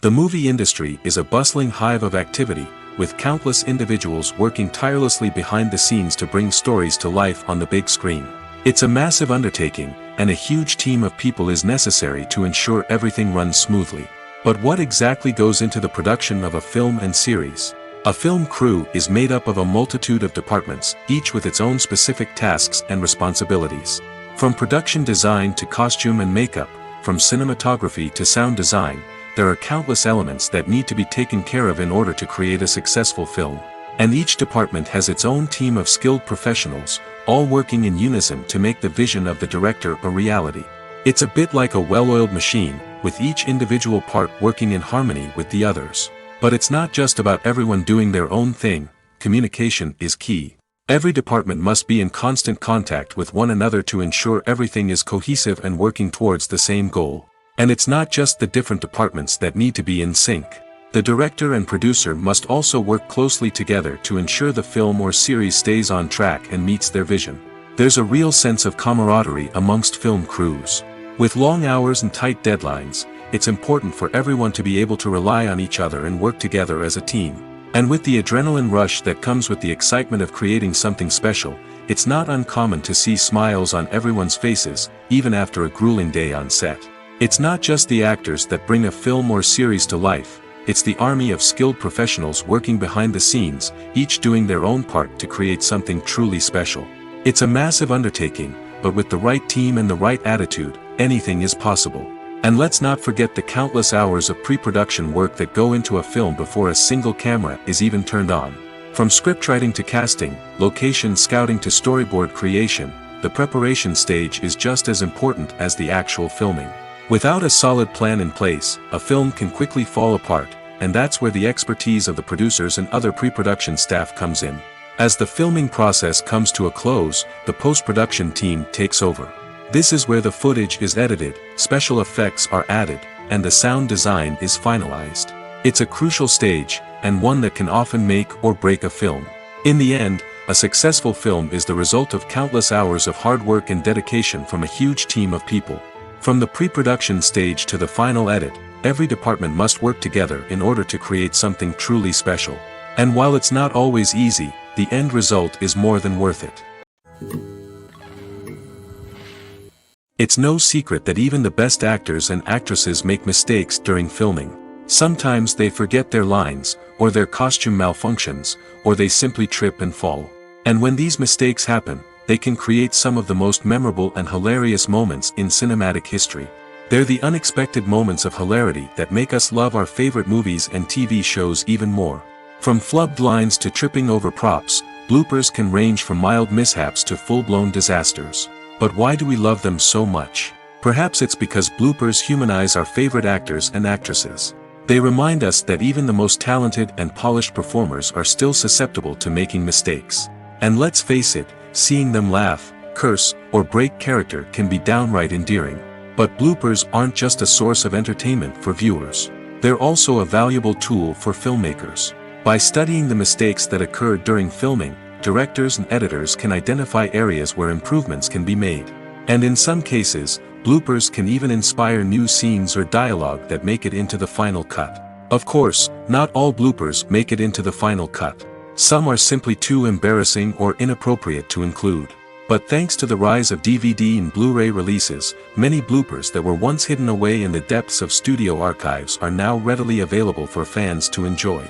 The movie industry is a bustling hive of activity, with countless individuals working tirelessly behind the scenes to bring stories to life on the big screen. It's a massive undertaking, and a huge team of people is necessary to ensure everything runs smoothly. But what exactly goes into the production of a film and series? A film crew is made up of a multitude of departments, each with its own specific tasks and responsibilities. From production design to costume and makeup, from cinematography to sound design, there are countless elements that need to be taken care of in order to create a successful film. And each department has its own team of skilled professionals, all working in unison to make the vision of the director a reality. It's a bit like a well-oiled machine, with each individual part working in harmony with the others. But it's not just about everyone doing their own thing. Communication is key. Every department must be in constant contact with one another to ensure everything is cohesive and working towards the same goal. And it's not just the different departments that need to be in sync. The director and producer must also work closely together to ensure the film or series stays on track and meets their vision. There's a real sense of camaraderie amongst film crews. With long hours and tight deadlines, it's important for everyone to be able to rely on each other and work together as a team. And with the adrenaline rush that comes with the excitement of creating something special, it's not uncommon to see smiles on everyone's faces, even after a grueling day on set. It's not just the actors that bring a film or series to life, it's the army of skilled professionals working behind the scenes, each doing their own part to create something truly special. It's a massive undertaking, but with the right team and the right attitude, anything is possible. And let's not forget the countless hours of pre-production work that go into a film before a single camera is even turned on. From scriptwriting to casting, location scouting to storyboard creation, the preparation stage is just as important as the actual filming. Without a solid plan in place, a film can quickly fall apart, and that's where the expertise of the producers and other pre-production staff comes in. As the filming process comes to a close, the post-production team takes over. This is where the footage is edited, special effects are added, and the sound design is finalized. It's a crucial stage, and one that can often make or break a film. In the end, a successful film is the result of countless hours of hard work and dedication from a huge team of people. From the pre-production stage to the final edit, every department must work together in order to create something truly special. And while it's not always easy, the end result is more than worth it. It's no secret that even the best actors and actresses make mistakes during filming. Sometimes they forget their lines, or their costume malfunctions, or they simply trip and fall. And when these mistakes happen, they can create some of the most memorable and hilarious moments in cinematic history. They're the unexpected moments of hilarity that make us love our favorite movies and TV shows even more. From flubbed lines to tripping over props, bloopers can range from mild mishaps to full-blown disasters. But why do we love them so much? Perhaps it's because bloopers humanize our favorite actors and actresses. They remind us that even the most talented and polished performers are still susceptible to making mistakes. And let's face it, seeing them laugh, curse, or break character can be downright endearing. But bloopers aren't just a source of entertainment for viewers. They're also a valuable tool for filmmakers. By studying the mistakes that occurred during filming, directors and editors can identify areas where improvements can be made. And in some cases, bloopers can even inspire new scenes or dialogue that make it into the final cut. Of course, not all bloopers make it into the final cut. Some are simply too embarrassing or inappropriate to include. But thanks to the rise of DVD and Blu-ray releases, many bloopers that were once hidden away in the depths of studio archives are now readily available for fans to enjoy.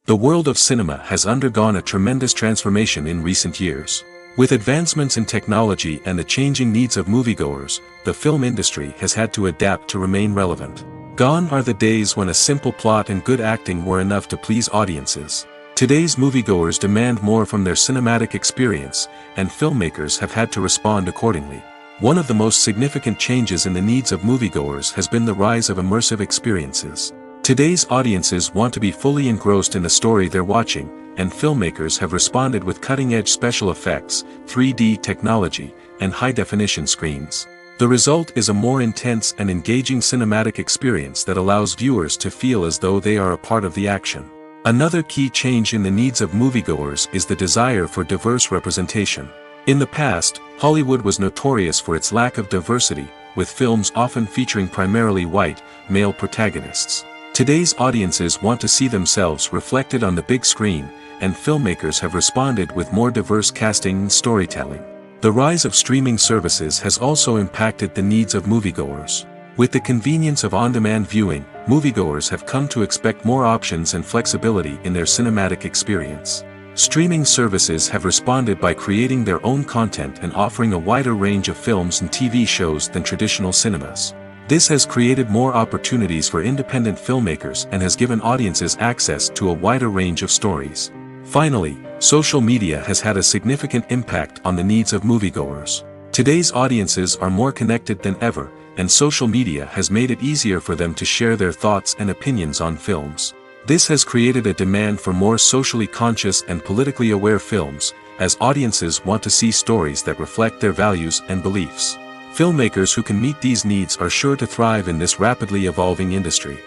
The world of cinema has undergone a tremendous transformation in recent years. With advancements in technology and the changing needs of moviegoers, the film industry has had to adapt to remain relevant. Gone are the days when a simple plot and good acting were enough to please audiences. Today's moviegoers demand more from their cinematic experience, and filmmakers have had to respond accordingly. One of the most significant changes in the needs of moviegoers has been the rise of immersive experiences. Today's audiences want to be fully engrossed in the story they're watching, and filmmakers have responded with cutting-edge special effects, 3D technology, and high-definition screens. The result is a more intense and engaging cinematic experience that allows viewers to feel as though they are a part of the action. Another key change in the needs of moviegoers is the desire for diverse representation. In the past, Hollywood was notorious for its lack of diversity, with films often featuring primarily white, male protagonists. Today's audiences want to see themselves reflected on the big screen, and filmmakers have responded with more diverse casting and storytelling. The rise of streaming services has also impacted the needs of moviegoers. With the convenience of on-demand viewing, moviegoers have come to expect more options and flexibility in their cinematic experience. Streaming services have responded by creating their own content and offering a wider range of films and TV shows than traditional cinemas. This has created more opportunities for independent filmmakers and has given audiences access to a wider range of stories. Finally, social media has had a significant impact on the needs of moviegoers. Today's audiences are more connected than ever, and social media has made it easier for them to share their thoughts and opinions on films. This has created a demand for more socially conscious and politically aware films, as audiences want to see stories that reflect their values and beliefs. Filmmakers who can meet these needs are sure to thrive in this rapidly evolving industry.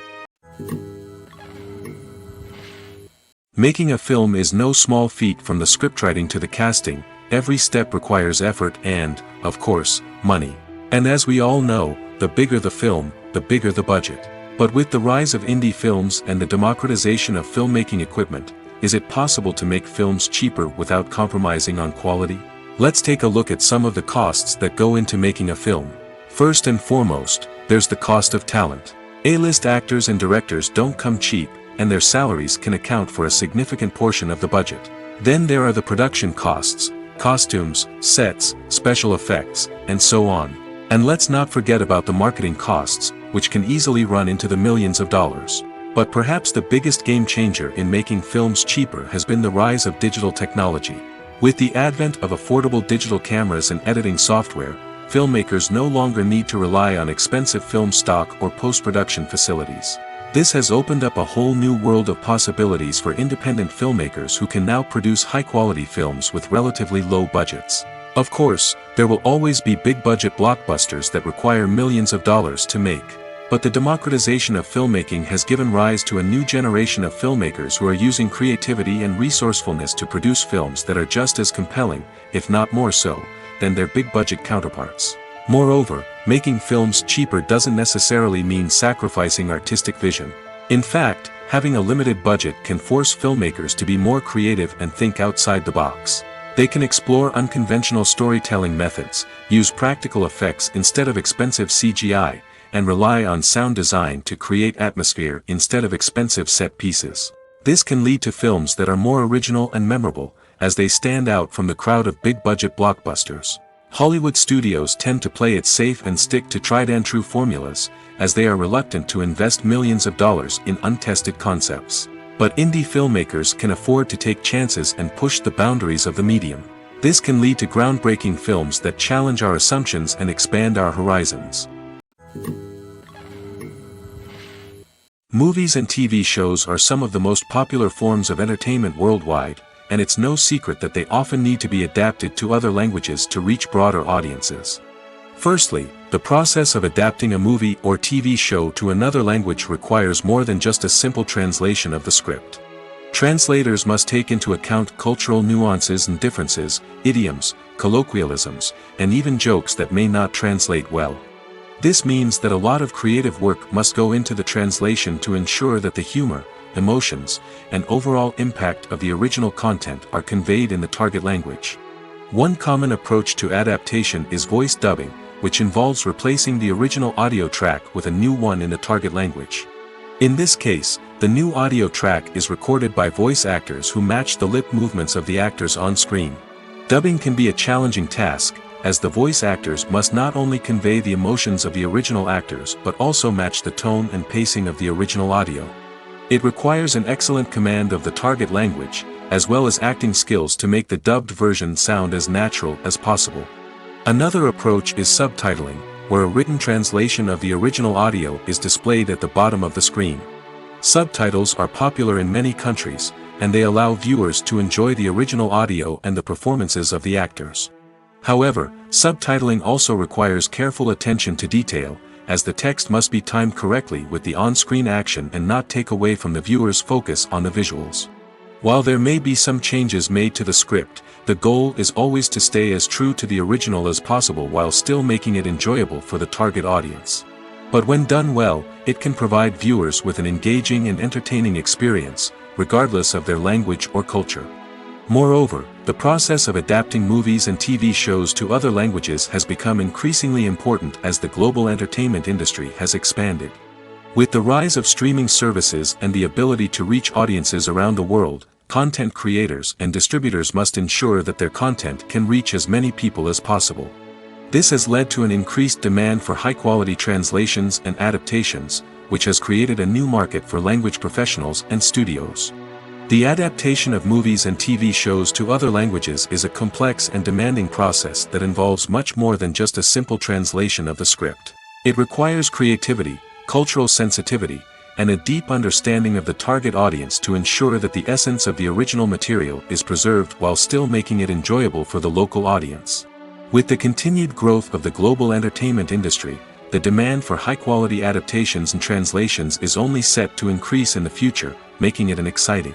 Making a film is no small feat. From the scriptwriting to the casting, every step requires effort and, of course, money. And as we all know, the bigger the film, the bigger the budget. But with the rise of indie films and the democratization of filmmaking equipment, is it possible to make films cheaper without compromising on quality? Let's take a look at some of the costs that go into making a film. First and foremost, there's the cost of talent. A-list actors and directors don't come cheap, and their salaries can account for a significant portion of the budget. Then there are the production costs, costumes, sets, special effects, and so on. And let's not forget about the marketing costs, which can easily run into the millions of dollars. But perhaps the biggest game changer in making films cheaper has been the rise of digital technology. With the advent of affordable digital cameras and editing software, filmmakers no longer need to rely on expensive film stock or post-production facilities. This has opened up a whole new world of possibilities for independent filmmakers who can now produce high-quality films with relatively low budgets. Of course, there will always be big-budget blockbusters that require millions of dollars to make. But the democratization of filmmaking has given rise to a new generation of filmmakers who are using creativity and resourcefulness to produce films that are just as compelling, if not more so, than their big-budget counterparts. Moreover, making films cheaper doesn't necessarily mean sacrificing artistic vision. In fact, having a limited budget can force filmmakers to be more creative and think outside the box. They can explore unconventional storytelling methods, use practical effects instead of expensive CGI, and rely on sound design to create atmosphere instead of expensive set pieces. This can lead to films that are more original and memorable, as they stand out from the crowd of big-budget blockbusters. Hollywood studios tend to play it safe and stick to tried-and-true formulas, as they are reluctant to invest millions of dollars in untested concepts. But indie filmmakers can afford to take chances and push the boundaries of the medium. This can lead to groundbreaking films that challenge our assumptions and expand our horizons. Movies and TV shows are some of the most popular forms of entertainment worldwide, and it's no secret that they often need to be adapted to other languages to reach broader audiences. Firstly, the process of adapting a movie or TV show to another language requires more than just a simple translation of the script. Translators must take into account cultural nuances and differences, idioms, colloquialisms, and even jokes that may not translate well. This means that a lot of creative work must go into the translation to ensure that the humor, emotions, and overall impact of the original content are conveyed in the target language. One common approach to adaptation is voice dubbing, which involves replacing the original audio track with a new one in the target language. In this case, the new audio track is recorded by voice actors who match the lip movements of the actors on screen. Dubbing can be a challenging task, as the voice actors must not only convey the emotions of the original actors but also match the tone and pacing of the original audio. It requires an excellent command of the target language, as well as acting skills to make the dubbed version sound as natural as possible. Another approach is subtitling, where a written translation of the original audio is displayed at the bottom of the screen. Subtitles are popular in many countries, and they allow viewers to enjoy the original audio and the performances of the actors. However, subtitling also requires careful attention to detail, as the text must be timed correctly with the on-screen action and not take away from the viewer's focus on the visuals. While there may be some changes made to the script, the goal is always to stay as true to the original as possible while still making it enjoyable for the target audience. But when done well, it can provide viewers with an engaging and entertaining experience, regardless of their language or culture. Moreover, the process of adapting movies and TV shows to other languages has become increasingly important as the global entertainment industry has expanded. With the rise of streaming services and the ability to reach audiences around the world, content creators and distributors must ensure that their content can reach as many people as possible. This has led to an increased demand for high-quality translations and adaptations, which has created a new market for language professionals and studios. The adaptation of movies and TV shows to other languages is a complex and demanding process that involves much more than just a simple translation of the script. It requires creativity, cultural sensitivity, and a deep understanding of the target audience to ensure that the essence of the original material is preserved while still making it enjoyable for the local audience. With the continued growth of the global entertainment industry, the demand for high-quality adaptations and translations is only set to increase in the future, making it an exciting.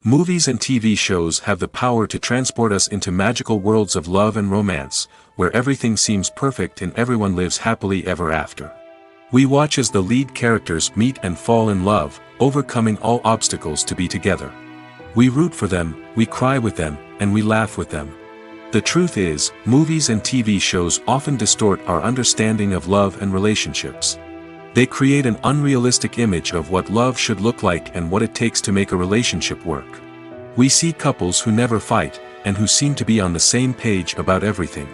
Movies and TV shows have the power to transport us into magical worlds of love and romance, where everything seems perfect and everyone lives happily ever after. We watch as the lead characters meet and fall in love, overcoming all obstacles to be together. We root for them, we cry with them, and we laugh with them. The truth is, movies and TV shows often distort our understanding of love and relationships. They create an unrealistic image of what love should look like and what it takes to make a relationship work. We see couples who never fight, and who seem to be on the same page about everything.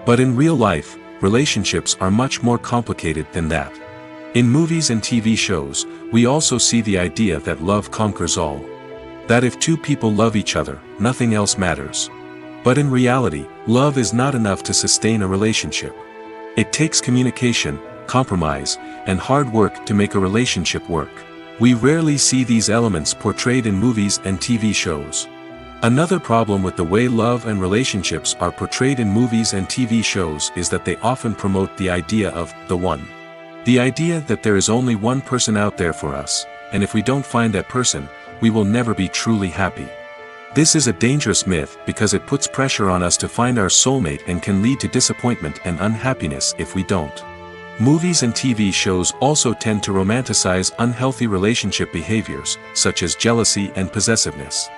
But in real life, relationships are much more complicated than that. In movies and TV shows, we also see the idea that love conquers all. That if two people love each other, nothing else matters. But in reality, love is not enough to sustain a relationship. It takes communication, compromise, and hard work to make a relationship work. We rarely see these elements portrayed in movies and TV shows. Another problem with the way love and relationships are portrayed in movies and TV shows is that they often promote the idea of the one. The idea that there is only one person out there for us, and if we don't find that person, we will never be truly happy. This is a dangerous myth because it puts pressure on us to find our soulmate and can lead to disappointment and unhappiness if we don't. Movies and TV shows also tend to romanticize unhealthy relationship behaviors, such as jealousy and possessiveness.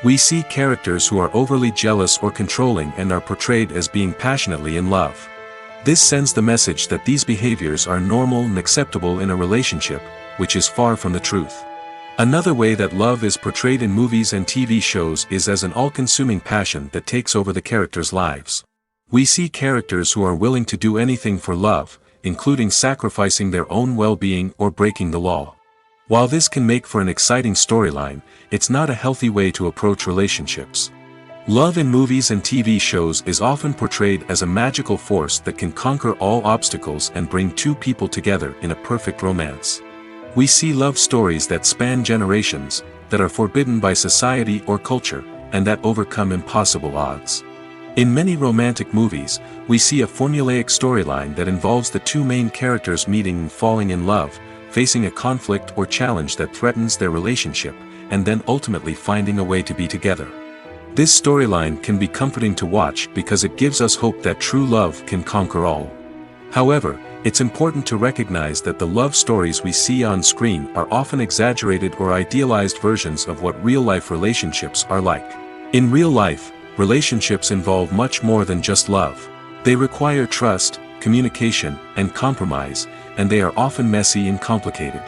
We see characters who are overly jealous or controlling and are portrayed as being passionately in love. This sends the message that these behaviors are normal and acceptable in a relationship, which is far from the truth. Another way that love is portrayed in movies and TV shows is as an all-consuming passion that takes over the characters' lives. We see characters who are willing to do anything for love, including sacrificing their own well-being or breaking the law. While this can make for an exciting storyline, it's not a healthy way to approach relationships. Love in movies and TV shows is often portrayed as a magical force that can conquer all obstacles and bring two people together in a perfect romance. We see love stories that span generations, that are forbidden by society or culture, and that overcome impossible odds. In many romantic movies, we see a formulaic storyline that involves the two main characters meeting and falling in love, facing a conflict or challenge that threatens their relationship, and then ultimately finding a way to be together. This storyline can be comforting to watch because it gives us hope that true love can conquer all. However, it's important to recognize that the love stories we see on screen are often exaggerated or idealized versions of what real-life relationships are like. In real life, relationships involve much more than just love. They require trust, communication, and compromise, and they are often messy and complicated.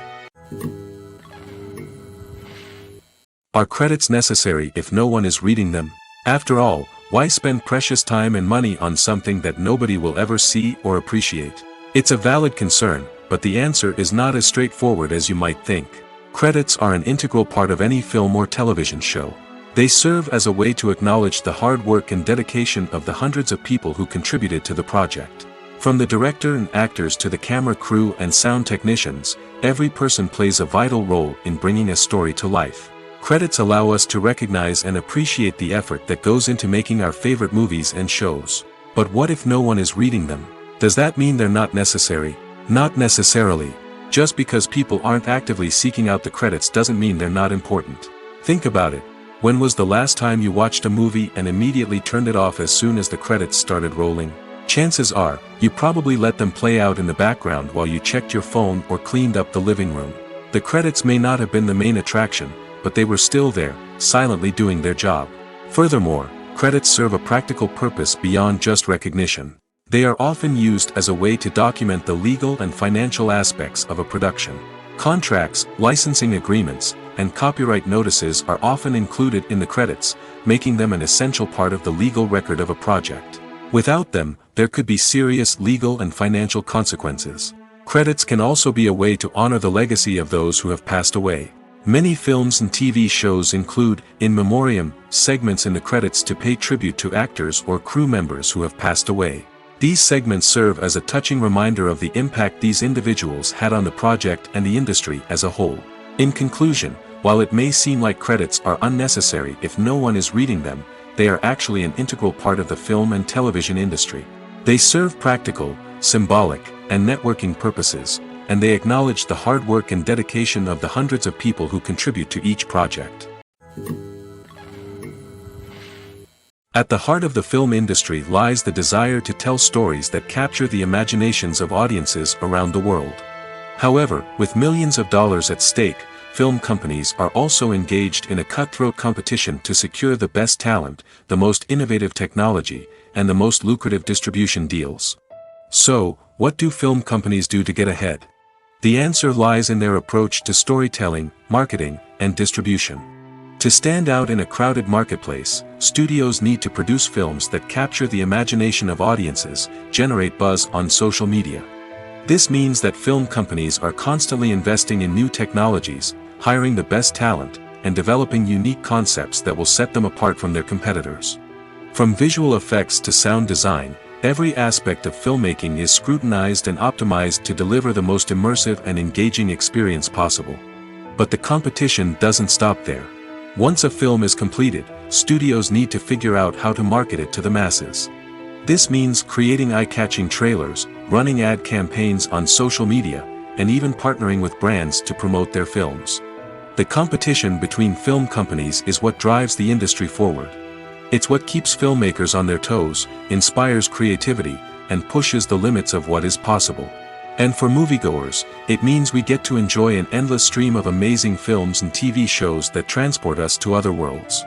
Are credits necessary if no one is reading them? After all, why spend precious time and money on something that nobody will ever see or appreciate? It's a valid concern, but the answer is not as straightforward as you might think. Credits are an integral part of any film or television show. They serve as a way to acknowledge the hard work and dedication of the hundreds of people who contributed to the project. From the director and actors to the camera crew and sound technicians, every person plays a vital role in bringing a story to life. Credits allow us to recognize and appreciate the effort that goes into making our favorite movies and shows. But what if no one is reading them? Does that mean they're not necessary? Not necessarily. Just because people aren't actively seeking out the credits doesn't mean they're not important. Think about it. When was the last time you watched a movie and immediately turned it off as soon as the credits started rolling? Chances are, you probably let them play out in the background while you checked your phone or cleaned up the living room. The credits may not have been the main attraction, but they were still there, silently doing their job. Furthermore, credits serve a practical purpose beyond just recognition. They are often used as a way to document the legal and financial aspects of a production. Contracts, licensing agreements, and copyright notices are often included in the credits, making them an essential part of the legal record of a project. Without them, there could be serious legal and financial consequences. Credits can also be a way to honor the legacy of those who have passed away. Many films and TV shows include, in memoriam, segments in the credits to pay tribute to actors or crew members who have passed away. These segments serve as a touching reminder of the impact these individuals had on the project and the industry as a whole. In conclusion, while it may seem like credits are unnecessary if no one is reading them, they are actually an integral part of the film and television industry. They serve practical, symbolic, and networking purposes, and they acknowledge the hard work and dedication of the hundreds of people who contribute to each project. At the heart of the film industry lies the desire to tell stories that capture the imaginations of audiences around the world. However, with millions of dollars at stake, film companies are also engaged in a cutthroat competition to secure the best talent, the most innovative technology, and the most lucrative distribution deals. So, what do film companies do to get ahead? The answer lies in their approach to storytelling, marketing, and distribution. To stand out in a crowded marketplace, studios need to produce films that capture the imagination of audiences, generate buzz on social media. This means that film companies are constantly investing in new technologies, hiring the best talent, and developing unique concepts that will set them apart from their competitors. From visual effects to sound design, every aspect of filmmaking is scrutinized and optimized to deliver the most immersive and engaging experience possible. But the competition doesn't stop there. Once a film is completed, studios need to figure out how to market it to the masses. This means creating eye-catching trailers, running ad campaigns on social media, and even partnering with brands to promote their films. The competition between film companies is what drives the industry forward. It's what keeps filmmakers on their toes, inspires creativity, and pushes the limits of what is possible. And for moviegoers, it means we get to enjoy an endless stream of amazing films and TV shows that transport us to other worlds.